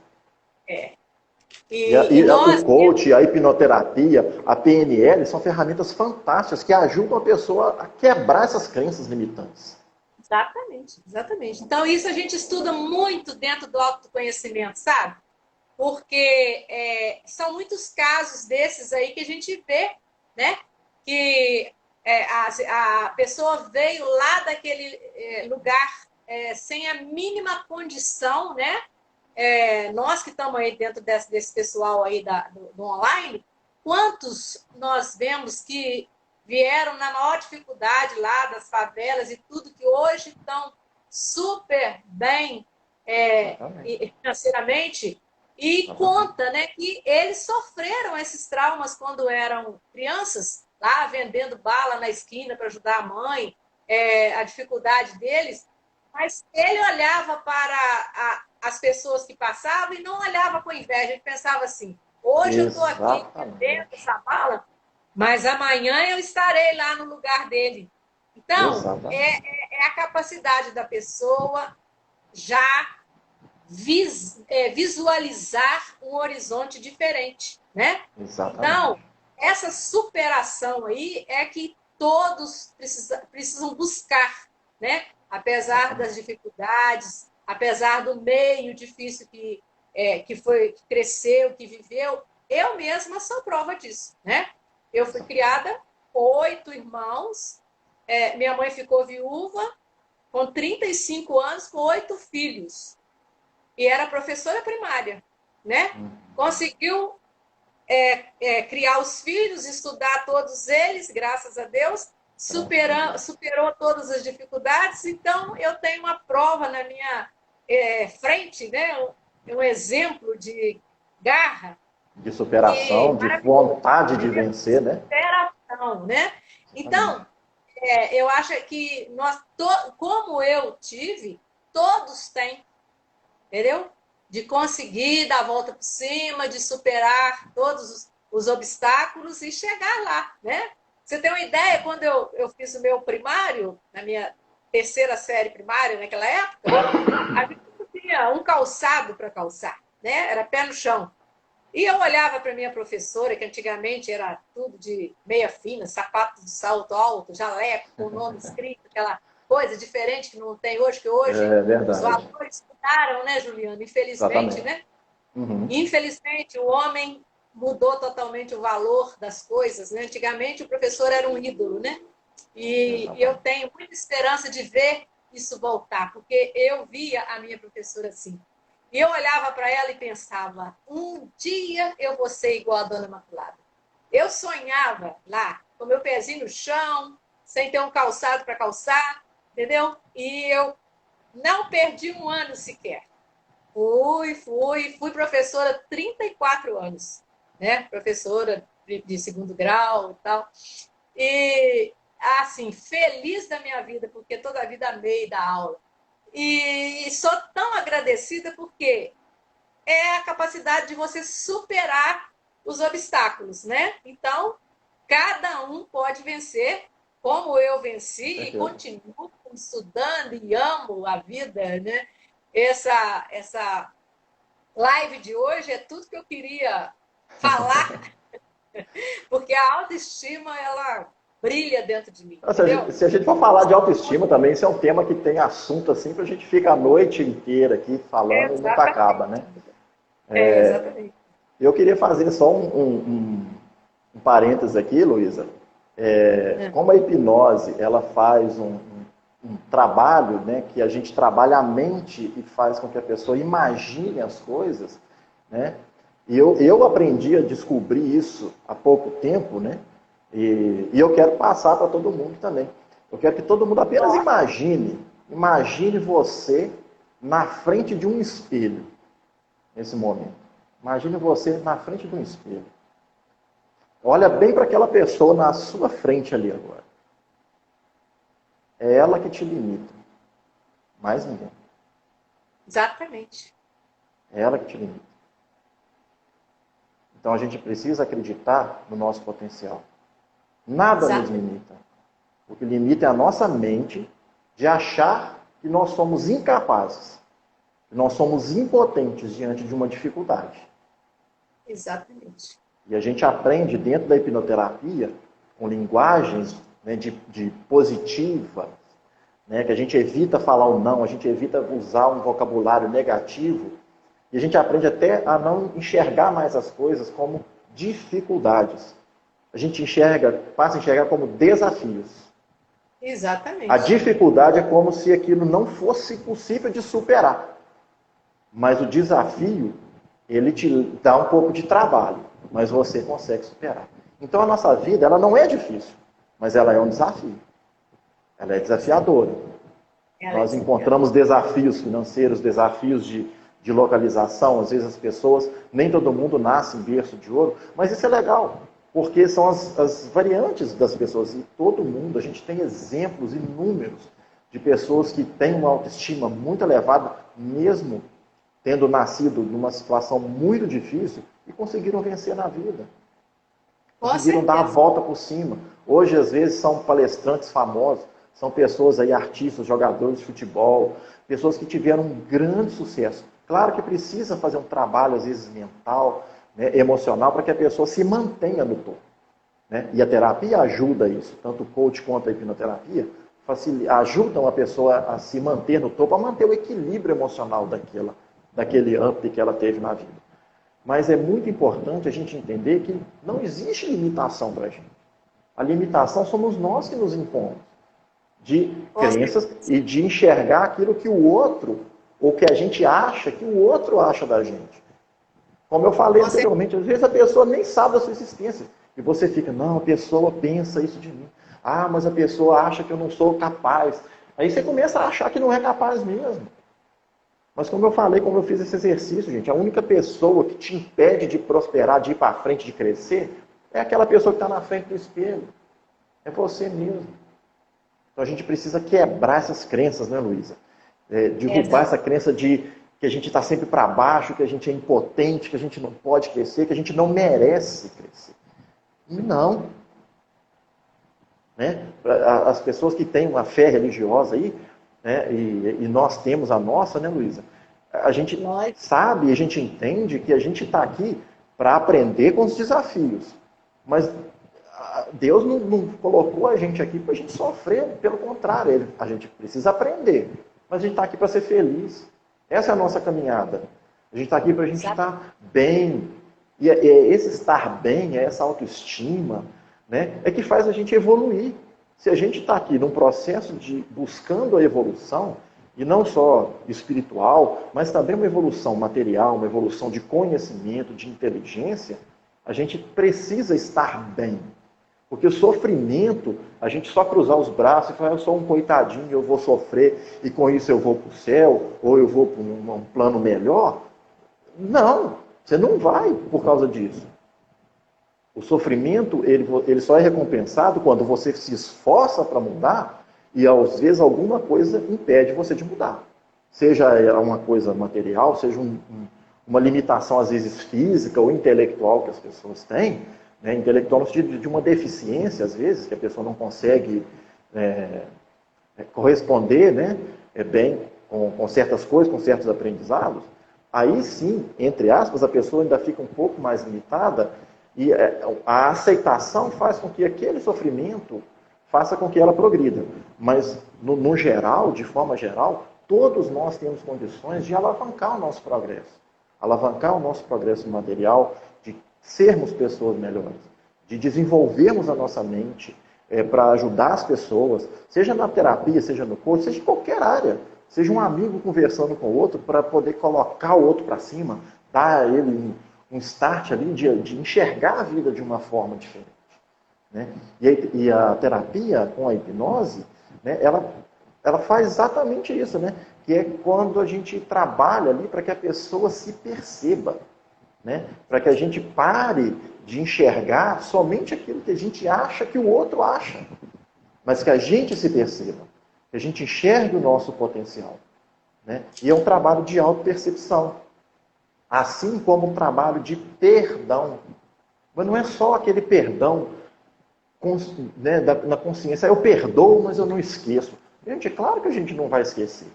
O coach, a hipnoterapia, a PNL são ferramentas fantásticas que ajudam a pessoa a quebrar essas crenças limitantes. Exatamente, exatamente. Então, isso a gente estuda muito dentro do autoconhecimento, sabe? Porque são muitos casos desses aí que a gente vê, né? Que a pessoa veio lá daquele lugar sem a mínima condição, né? Nós que estamos aí dentro desse pessoal aí do online, quantos nós vemos que vieram na maior dificuldade lá das favelas e tudo, que hoje estão super bem financeiramente, e conta, né, que eles sofreram esses traumas quando eram crianças, lá vendendo bala na esquina para ajudar a mãe, a dificuldade deles, mas ele olhava para as pessoas que passavam e não olhava com inveja. Ele pensava assim: hoje eu estou aqui dentro Exatamente. dessa bala, mas amanhã eu estarei lá no lugar dele. Então, Exatamente. é a capacidade da pessoa já visualizar um horizonte diferente, né? Exatamente. Então, essa superação aí é que todos precisam buscar, né? Apesar das Exatamente. dificuldades, apesar do meio difícil que cresceu, que viveu, eu mesma sou prova disso, né? Eu fui Exatamente. criada com 8 irmãos, minha mãe ficou viúva com 35 anos, com 8 filhos e era professora primária, né? Uhum. Conseguiu criar os filhos, estudar todos eles, graças a Deus, Graças a Deus. superou todas as dificuldades. Então, eu tenho uma prova na minha frente, né? Um exemplo de garra De e superação, de maravilhoso, vontade de entendeu? vencer, né? Superação, né? Exatamente. Então, eu acho que como eu tive, todos têm, entendeu? De conseguir dar a volta por cima, de superar todos os obstáculos e chegar lá, né? Você tem uma ideia, quando eu fiz o meu primário, na minha terceira série primária, naquela época, a gente não tinha um calçado para calçar, né? Era pé no chão. E eu olhava para minha professora, que antigamente era tudo de meia fina, sapato de salto alto, jaleco, com o nome escrito, aquela coisa diferente que não tem hoje, que hoje É os verdade. valores mudaram, né, Juliana? Infelizmente, Exatamente. né? Uhum. Infelizmente, o homem mudou totalmente o valor das coisas, né? Antigamente, o professor era um ídolo, né? E eu Exatamente. tenho muita esperança de ver isso voltar, porque eu via a minha professora assim. E eu olhava para ela e pensava: um dia eu vou ser igual a Dona Imaculada. Eu sonhava lá, com meu pezinho no chão, sem ter um calçado para calçar, entendeu? E eu não perdi um ano sequer. Fui professora há 34 anos, né? Professora de segundo grau e tal. E, assim, feliz da minha vida, porque toda a vida amei dar aula. E sou tão agradecida porque é a capacidade de você superar os obstáculos, né? Então, cada um pode vencer, como eu Com venci e certeza. continuo estudando e amo a vida, né? Essa live de hoje é tudo que eu queria falar, porque a autoestima ela brilha dentro de mim, Se a entendeu? gente, se a gente for falar de autoestima também, isso é um tema que tem assunto assim para a gente ficar a noite inteira aqui falando e nunca acaba, né? Exatamente. Exatamente. Eu queria fazer só um parênteses aqui, Luísa. Como a hipnose ela faz um trabalho, né, que a gente trabalha a mente e faz com que a pessoa imagine as coisas, né? E eu aprendi a descobrir isso há pouco tempo, né? E eu quero passar para todo mundo também. Eu quero que todo mundo apenas imagine você na frente de um espelho nesse momento. Imagine você na frente de um espelho. Olha bem para aquela pessoa na sua frente ali agora. É ela que te limita, mais ninguém. Exatamente. É ela que te limita. Então a gente precisa acreditar no nosso potencial. Nada nos Exatamente. limita. O que limita é a nossa mente de achar que nós somos incapazes, que nós somos impotentes diante de uma dificuldade. Exatamente. E a gente aprende dentro da hipnoterapia, com linguagens, né, de positiva, né, que a gente evita falar o não, a gente evita usar um vocabulário negativo, e a gente aprende até a não enxergar mais as coisas como dificuldades. A gente passa a enxergar como desafios. A Exatamente. dificuldade é como se aquilo não fosse possível de superar. Mas o desafio, ele te dá um pouco de trabalho, mas você consegue superar. Então a nossa vida, ela não é difícil, mas ela é um desafio. Ela é desafiadora. Ela é Nós encontramos desafiadora. desafios financeiros, desafios de localização. Às vezes as pessoas, nem todo mundo nasce em berço de ouro, mas isso é legal. porque são as variantes das pessoas. E todo mundo, a gente tem exemplos inúmeros de pessoas que têm uma autoestima muito elevada, mesmo tendo nascido numa situação muito difícil, e conseguiram vencer na vida. Conseguiram dar a volta por cima. Hoje, às vezes, são palestrantes famosos, são pessoas aí, artistas, jogadores de futebol, pessoas que tiveram um grande sucesso. Claro que precisa fazer um trabalho, às vezes, mental, né, emocional, para que a pessoa se mantenha no topo. Né? E a terapia ajuda isso, tanto o coach quanto a hipnoterapia ajudam a pessoa a se manter no topo, a manter o equilíbrio emocional daquele up que ela teve na vida. Mas é muito importante a gente entender que não existe limitação para a gente. A limitação somos nós que nos impomos de crenças e de enxergar aquilo que o outro, ou que a gente acha que o outro acha da gente. Como eu falei anteriormente, às vezes a pessoa nem sabe da sua existência. E você fica, não, a pessoa pensa isso de mim. Ah, mas a pessoa acha que eu não sou capaz. Aí você começa a achar que não é capaz mesmo. Mas como eu falei, como eu fiz esse exercício, gente, a única pessoa que te impede de prosperar, de ir para frente, de crescer, é aquela pessoa que está na frente do espelho. É você mesmo. Então a gente precisa quebrar essas crenças, né, Luísa? Derrubar essa crença de que a gente está sempre para baixo, que a gente é impotente, que a gente não pode crescer, que a gente não merece crescer. E não. Né? As pessoas que têm uma fé religiosa aí, né, e nós temos a nossa, né, Luísa? A gente sabe, a gente entende que a gente está aqui para aprender com os desafios. Mas Deus não colocou a gente aqui para a gente sofrer, pelo contrário, a gente precisa aprender. Mas a gente está aqui para ser feliz. Essa é a nossa caminhada. A gente está aqui para a gente estar bem. E esse estar bem, essa autoestima, né, é que faz a gente evoluir. Se a gente está aqui num processo de buscando a evolução, e não só espiritual, mas também uma evolução material, uma evolução de conhecimento, de inteligência, a gente precisa estar bem. Porque o sofrimento, a gente só cruzar os braços e falar, eu sou um coitadinho, eu vou sofrer, e com isso eu vou para o céu, ou eu vou para um plano melhor. Não, você não vai por causa disso. O sofrimento, ele só é recompensado quando você se esforça para mudar e, às vezes, alguma coisa impede você de mudar. Seja uma coisa material, seja uma limitação, às vezes, física ou intelectual que as pessoas têm, né? Intelectual no sentido de uma deficiência, às vezes, que a pessoa não consegue corresponder, né, bem com certas coisas, com certos aprendizados. Aí sim, entre aspas, a pessoa ainda fica um pouco mais limitada. E a aceitação faz com que aquele sofrimento faça com que ela progrida. Mas, no geral, de forma geral, todos nós temos condições de alavancar o nosso progresso. Alavancar o nosso progresso material, de sermos pessoas melhores, de desenvolvermos a nossa mente para ajudar as pessoas, seja na terapia, seja no coaching, seja em qualquer área. Seja um amigo conversando com o outro para poder colocar o outro para cima, dar a ele um start ali de enxergar a vida de uma forma diferente. Né? E a terapia com a hipnose, né, ela faz exatamente isso, né? Que é quando a gente trabalha ali para que a pessoa se perceba, né? Para que a gente pare de enxergar somente aquilo que a gente acha que o outro acha, mas que a gente se perceba, que a gente enxergue o nosso potencial. Né? E é um trabalho de autopercepção. Assim como um trabalho de perdão. Mas não é só aquele perdão, né, na consciência. Eu perdoo, mas eu não esqueço. Gente, é claro que a gente não vai esquecer.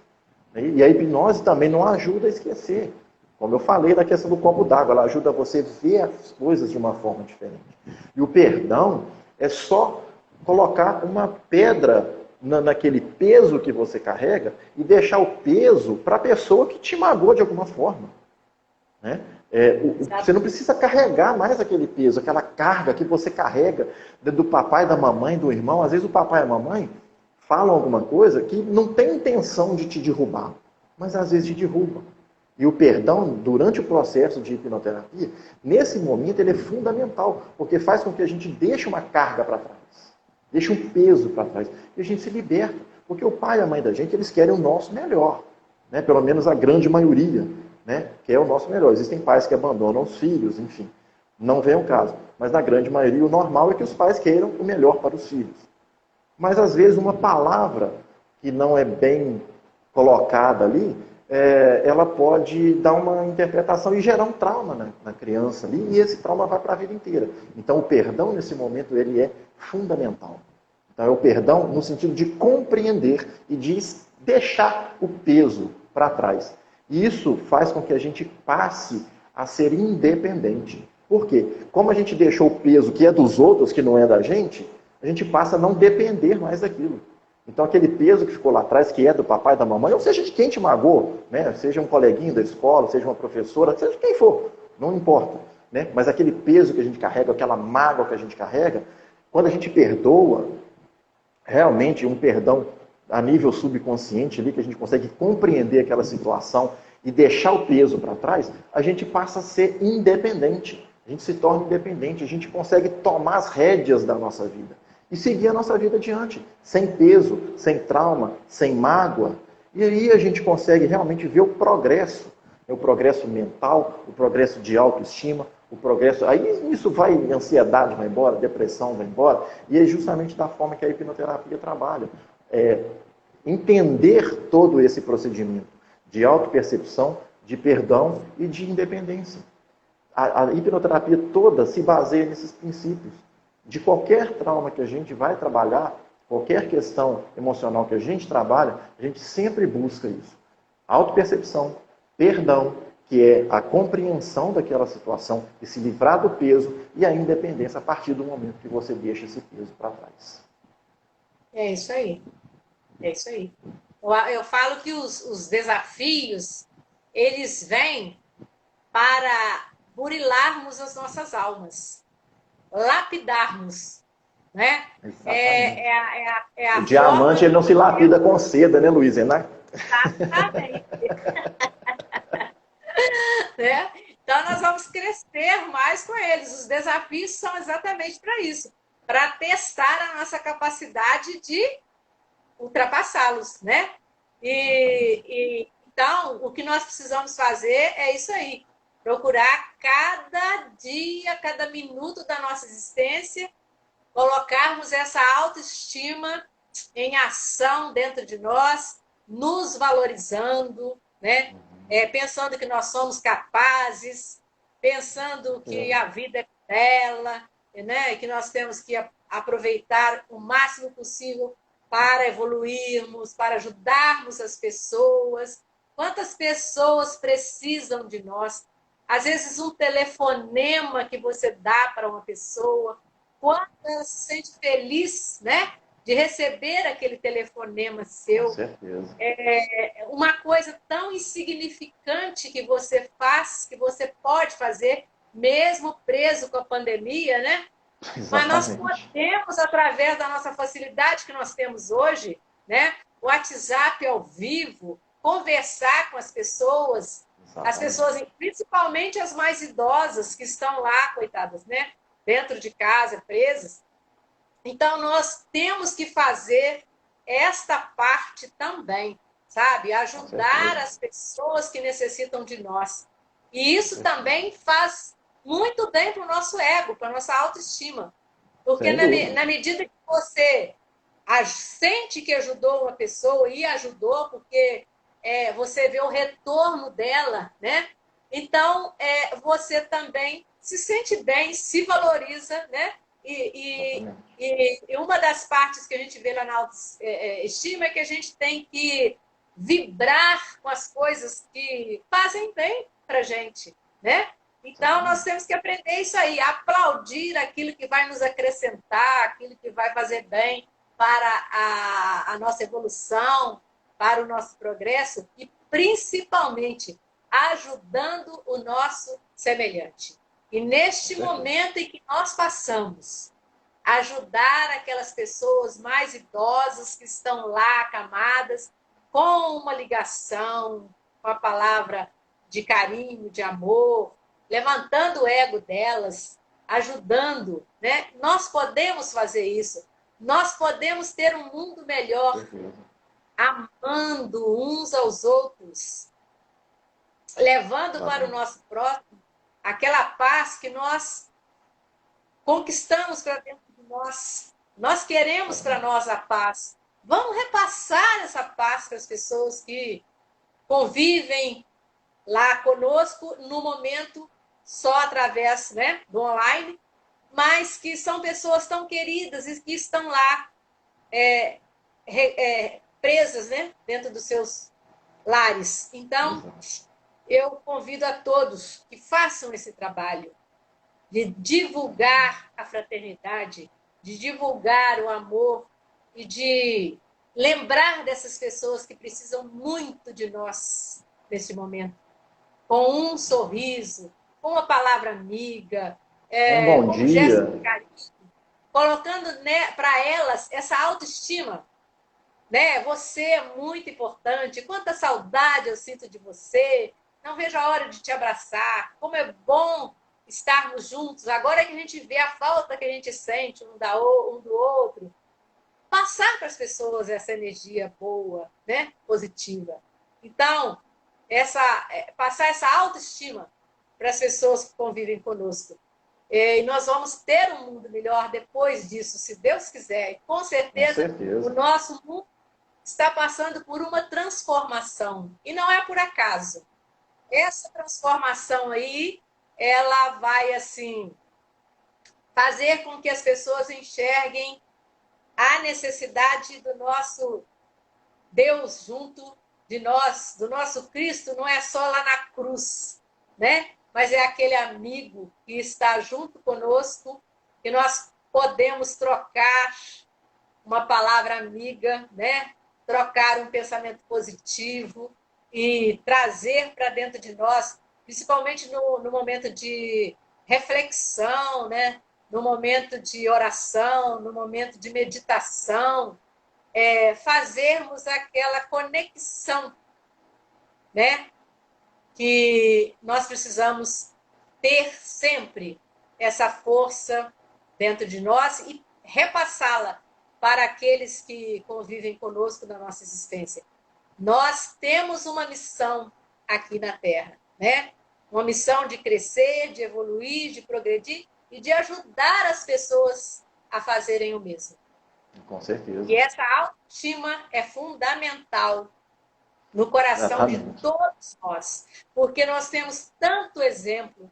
E a hipnose também não ajuda a esquecer. Como eu falei da questão do copo d'água, ela ajuda você a ver as coisas de uma forma diferente. E o perdão é só colocar uma pedra naquele peso que você carrega e deixar o peso para a pessoa que te magoou de alguma forma. Né? Você não precisa carregar mais aquele peso, aquela carga que você carrega do papai, da mamãe, do irmão. Às vezes o papai e a mamãe falam alguma coisa que não tem intenção de te derrubar, mas às vezes te derruba. E o perdão, durante o processo de hipnoterapia, nesse momento ele é fundamental, porque faz com que a gente deixe uma carga para trás, deixe um peso para trás, e a gente se liberta. Porque o pai e a mãe da gente, eles querem o nosso melhor, né? Pelo menos a grande maioria. Né? Que é o nosso melhor. Existem pais que abandonam os filhos, enfim. Não vem o caso. Mas na grande maioria, o normal é que os pais queiram o melhor para os filhos. Mas às vezes uma palavra que não é bem colocada ali, ela pode dar uma interpretação e gerar um trauma na criança ali, e esse trauma vai para a vida inteira. Então o perdão nesse momento ele é fundamental. Então é o perdão no sentido de compreender e de deixar o peso para trás. E isso faz com que a gente passe a ser independente. Por quê? Como a gente deixou o peso que é dos outros, que não é da gente, a gente passa a não depender mais daquilo. Então aquele peso que ficou lá atrás, que é do papai e da mamãe, ou seja de quem te magoou, né? Seja um coleguinho da escola, seja uma professora, seja quem for, não importa. Né? Mas aquele peso que a gente carrega, aquela mágoa que a gente carrega, quando a gente perdoa, realmente um perdão a nível subconsciente ali, que a gente consegue compreender aquela situação e deixar o peso para trás, a gente passa a ser independente. A gente se torna independente, a gente consegue tomar as rédeas da nossa vida e seguir a nossa vida adiante, sem peso, sem trauma, sem mágoa. E aí a gente consegue realmente ver o progresso mental, o progresso de autoestima, o progresso. Aí isso vai, ansiedade vai embora, depressão vai embora, e é justamente da forma que a hipnoterapia trabalha. Entender todo esse procedimento de autopercepção, de perdão e de independência. A hipnoterapia toda se baseia nesses princípios. De qualquer trauma que a gente vai trabalhar, qualquer questão emocional que a gente trabalha, a gente sempre busca isso. Autopercepção, perdão, que é a compreensão daquela situação e se livrar do peso, e a independência a partir do momento que você deixa esse peso para trás. É isso aí. É isso aí. Eu falo que os desafios, eles vêm para burilarmos as nossas almas, lapidarmos, né? O diamante ele não se lapida com seda, né, Luiz? Exatamente. Né? Então nós vamos crescer mais com eles. Os desafios são exatamente para isso, para testar a nossa capacidade de ultrapassá-los, né? Então, o que nós precisamos fazer é isso aí, procurar cada dia, cada minuto da nossa existência, colocarmos essa autoestima em ação dentro de nós, nos valorizando, né? Pensando que nós somos capazes, pensando que a vida é bela, né? E que nós temos que aproveitar o máximo possível para evoluirmos, para ajudarmos as pessoas. Quantas pessoas precisam de nós? Às vezes um telefonema que você dá para uma pessoa, quando ela se sente feliz, né, de receber aquele telefonema seu. Com certeza. Uma coisa tão insignificante que você faz, que você pode fazer, mesmo preso com a pandemia, né? Exatamente. Mas nós podemos, através da nossa facilidade que nós temos hoje, né? O WhatsApp ao vivo, conversar com as pessoas, principalmente as mais idosas que estão lá, coitadas, né? Dentro de casa, presas. Então, nós temos que fazer esta parte também, sabe? Ajudar as pessoas que necessitam de nós. E isso também faz muito bem para o nosso ego, para a nossa autoestima. Porque na medida que você sente que ajudou uma pessoa e ajudou, porque você vê o retorno dela, né? Então, você também se sente bem, se valoriza, né? E uma das partes que a gente vê lá na autoestima é que a gente tem que vibrar com as coisas que fazem bem para a gente, né? Então, nós temos que aprender isso aí, aplaudir aquilo que vai nos acrescentar, aquilo que vai fazer bem para a nossa evolução, para o nosso progresso e, principalmente, ajudando o nosso semelhante. E neste momento em que nós passamos, ajudar aquelas pessoas mais idosas que estão lá acamadas, com uma ligação, com a palavra de carinho, de amor, levantando o ego delas, ajudando, né? Nós podemos fazer isso. Nós podemos ter um mundo melhor, amando uns aos outros, levando para o nosso próximo aquela paz que nós conquistamos para dentro de nós. Nós queremos para nós a paz. Vamos repassar essa paz para as pessoas que convivem lá conosco no momento só através, né, do online, mas que são pessoas tão queridas e que estão lá presas, né, dentro dos seus lares. Então, eu convido a todos que façam esse trabalho de divulgar a fraternidade, de divulgar o amor e de lembrar dessas pessoas que precisam muito de nós neste momento. Com um sorriso, com uma palavra amiga, Um bom com um gesto dia. de carinho, colocando, né, para elas essa autoestima. Né? Você é muito importante. Quanta saudade eu sinto de você. Não vejo a hora de te abraçar. Como é bom estarmos juntos. Agora que a gente vê a falta que a gente sente um do outro. Passar para as pessoas essa energia boa, né? Positiva. Então, passar essa autoestima para as pessoas que convivem conosco. E nós vamos ter um mundo melhor depois disso, se Deus quiser. E com certeza, o nosso mundo está passando por uma transformação. E não é por acaso. Essa transformação aí, ela vai, assim, fazer com que as pessoas enxerguem a necessidade do nosso Deus junto de nós, do nosso Cristo, não é só lá na cruz, né? Mas é aquele amigo que está junto conosco, que nós podemos trocar uma palavra amiga, né? Trocar um pensamento positivo e trazer para dentro de nós, principalmente no momento de reflexão, né? No momento de oração, no momento de meditação, fazermos aquela conexão, né? Que nós precisamos ter sempre essa força dentro de nós e repassá-la para aqueles que convivem conosco na nossa existência. Nós temos uma missão aqui na Terra, né? Uma missão de crescer, de evoluir, de progredir e de ajudar as pessoas a fazerem o mesmo. Com certeza. E essa autoestima é fundamental no coração de todos nós, porque nós temos tanto exemplo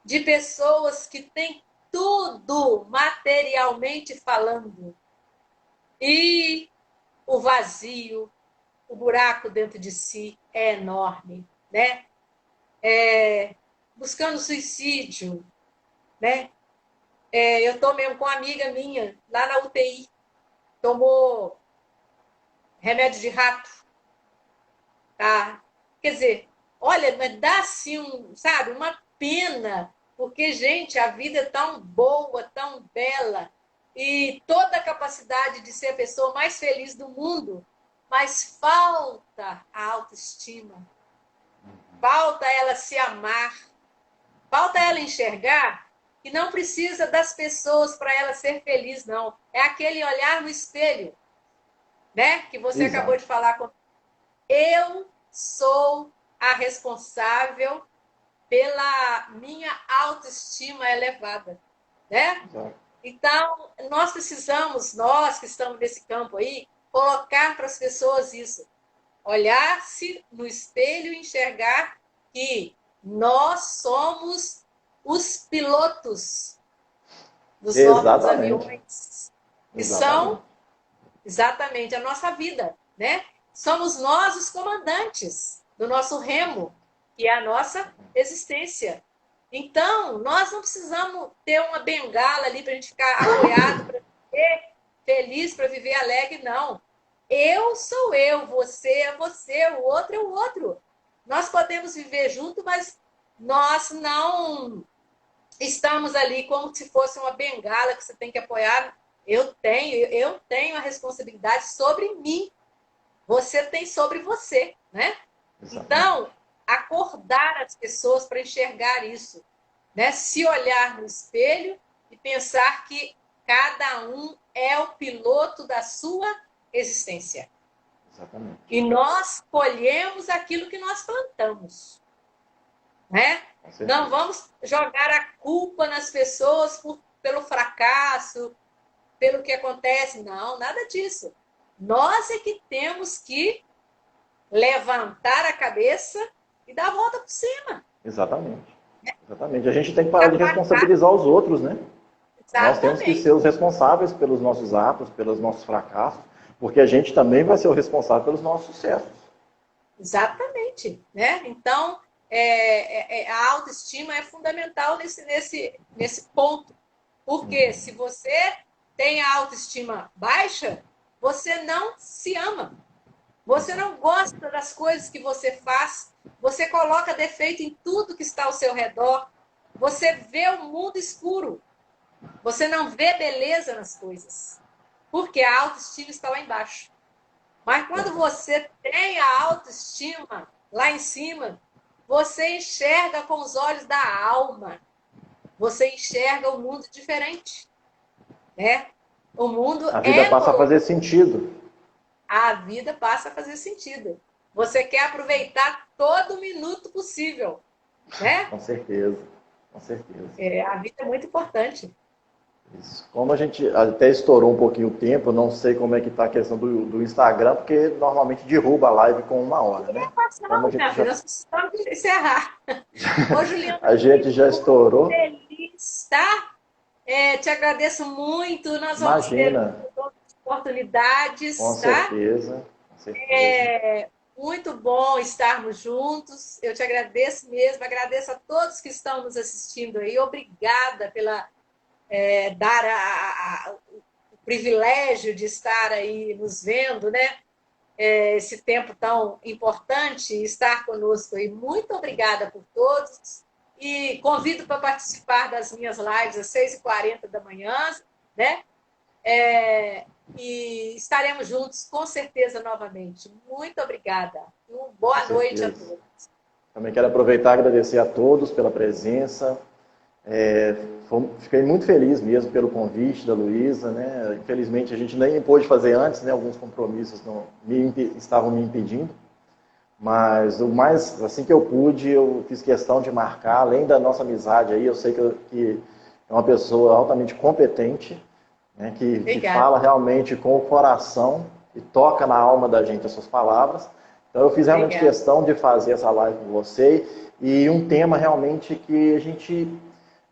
de pessoas que têm tudo materialmente falando e o vazio, o buraco dentro de si é enorme, né? Buscando suicídio, né? Eu estou mesmo com uma amiga minha lá na UTI, tomou remédio de rato, tá? Quer dizer, olha, mas dá assim, sabe, uma pena, porque, gente, a vida é tão boa, tão bela, e toda a capacidade de ser a pessoa mais feliz do mundo, mas falta a autoestima, falta ela se amar, falta ela enxergar que não precisa das pessoas para ela ser feliz, não. É aquele olhar no espelho, né? Que você acabou de falar com eu sou a responsável pela minha autoestima elevada, né? Então, nós precisamos, nós que estamos nesse campo aí, colocar para as pessoas isso. Olhar-se no espelho e enxergar que nós somos os pilotos dos nossos aviões, que são exatamente a nossa vida, né? Somos nós os comandantes do nosso remo, que é a nossa existência. Então, nós não precisamos ter uma bengala ali para a gente ficar apoiado, para viver feliz, para viver alegre, não. Eu sou eu, você é você, o outro é o outro. Nós podemos viver junto, mas nós não estamos ali como se fosse uma bengala que você tem que apoiar. Eu tenho a responsabilidade sobre mim. Você tem sobre você, né? Exatamente. Então, acordar as pessoas para enxergar isso, né? Se olhar no espelho e pensar que cada um é o piloto da sua existência. Exatamente. E nós colhemos aquilo que nós plantamos. né? Não vamos jogar a culpa nas pessoas pelo fracasso, pelo que acontece. Não, nada disso. Nós é que temos que levantar a cabeça e dar a volta por cima. Exatamente. Exatamente. A gente tem que parar de responsabilizar os outros, né? Exatamente. Nós temos que ser os responsáveis pelos nossos atos, pelos nossos fracassos, porque a gente também vai ser o responsável pelos nossos sucessos. Exatamente, né? Então, a autoestima é fundamental nesse ponto. Porque se você tem a autoestima baixa, você não se ama. Você não gosta das coisas que você faz. Você coloca defeito em tudo que está ao seu redor. Você vê o mundo escuro. Você não vê beleza nas coisas. Porque a autoestima está lá embaixo. Mas quando você tem a autoestima lá em cima, você enxerga com os olhos da alma. Você enxerga o mundo diferente. Né? O mundo a vida passa a fazer sentido. A vida passa a fazer sentido. Você quer aproveitar todo minuto possível. Né? Com certeza. Com certeza. A vida é muito importante. Isso. Como a gente até estourou um pouquinho o tempo, não sei como é que está a questão do Instagram, porque normalmente derruba a live com 1 hora, né? Não, minha filha, nós precisamos encerrar. Ô, Juliana, a gente já estourou. Feliz, tá? Te agradeço muito. Nós vamos Imagina. ter outras oportunidades, com tá? Certeza. Com certeza. Muito bom estarmos juntos. Eu te agradeço mesmo, agradeço a todos que estão nos assistindo aí. Obrigada pela dar o privilégio de estar aí nos vendo, né? Esse tempo tão importante, estar conosco aí. Muito obrigada por todos. E convido para participar das minhas lives às 6h40 da manhã, né? E estaremos juntos, com certeza, novamente. Muito obrigada. Boa noite a todos. Também quero aproveitar e agradecer a todos pela presença. Fiquei muito feliz mesmo pelo convite da Luísa, né? Infelizmente a gente nem pôde fazer antes, né? Alguns compromissos estavam me impedindo, mas o mais assim que eu pude, eu fiz questão de marcar, além da nossa amizade aí, eu sei que é uma pessoa altamente competente, né? Que fala realmente com o coração e toca na alma da gente as suas palavras. Então eu fiz realmente questão de fazer essa live com você e um tema realmente que a gente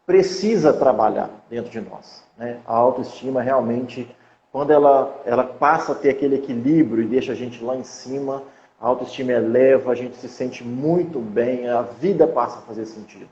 precisa trabalhar dentro de nós, né? A autoestima realmente, quando ela passa a ter aquele equilíbrio e deixa a gente lá em cima, a autoestima eleva, a gente se sente muito bem, a vida passa a fazer sentido.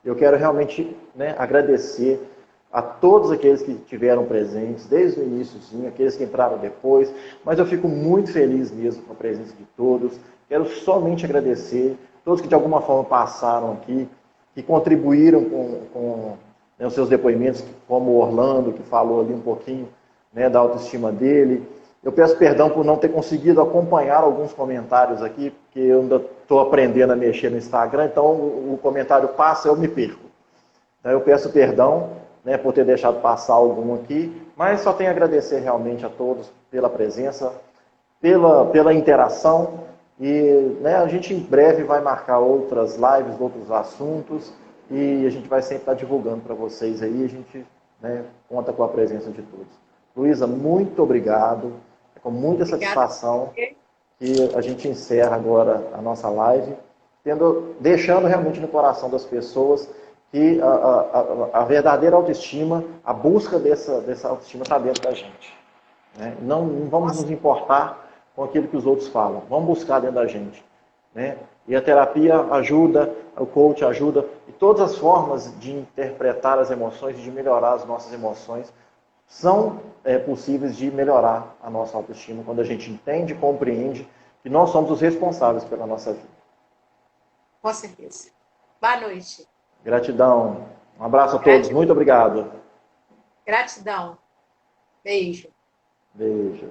Eu quero realmente, né, agradecer a todos aqueles que estiveram presentes desde o iníciozinho, aqueles que entraram depois, mas eu fico muito feliz mesmo com a presença de todos. Quero somente agradecer todos que de alguma forma passaram aqui, que contribuíram com né, os seus depoimentos, como o Orlando, que falou ali um pouquinho, né, da autoestima dele. Eu peço perdão por não ter conseguido acompanhar alguns comentários aqui, porque eu ainda estou aprendendo a mexer no Instagram, então o comentário passa, eu me perco. Então eu peço perdão, né, por ter deixado passar algum aqui, mas só tenho a agradecer realmente a todos pela presença, pela interação. E né, a gente em breve vai marcar outras lives, outros assuntos, e a gente vai sempre estar divulgando para vocês aí, a gente, né, conta com a presença de todos. Luísa, muito obrigado, é com muita satisfação que a gente encerra agora a nossa live, deixando realmente no coração das pessoas que a verdadeira autoestima, a busca dessa autoestima está dentro da gente. Né? Não vamos nos importar com aquilo que os outros falam. Vamos buscar dentro da gente. Né? E a terapia ajuda, o coach ajuda, e todas as formas de interpretar as emoções e de melhorar as nossas emoções são possíveis de melhorar a nossa autoestima quando a gente entende e compreende que nós somos os responsáveis pela nossa vida. Com certeza. Boa noite. Gratidão. Um abraço a todos. Muito obrigado. Gratidão. Beijo. Beijo.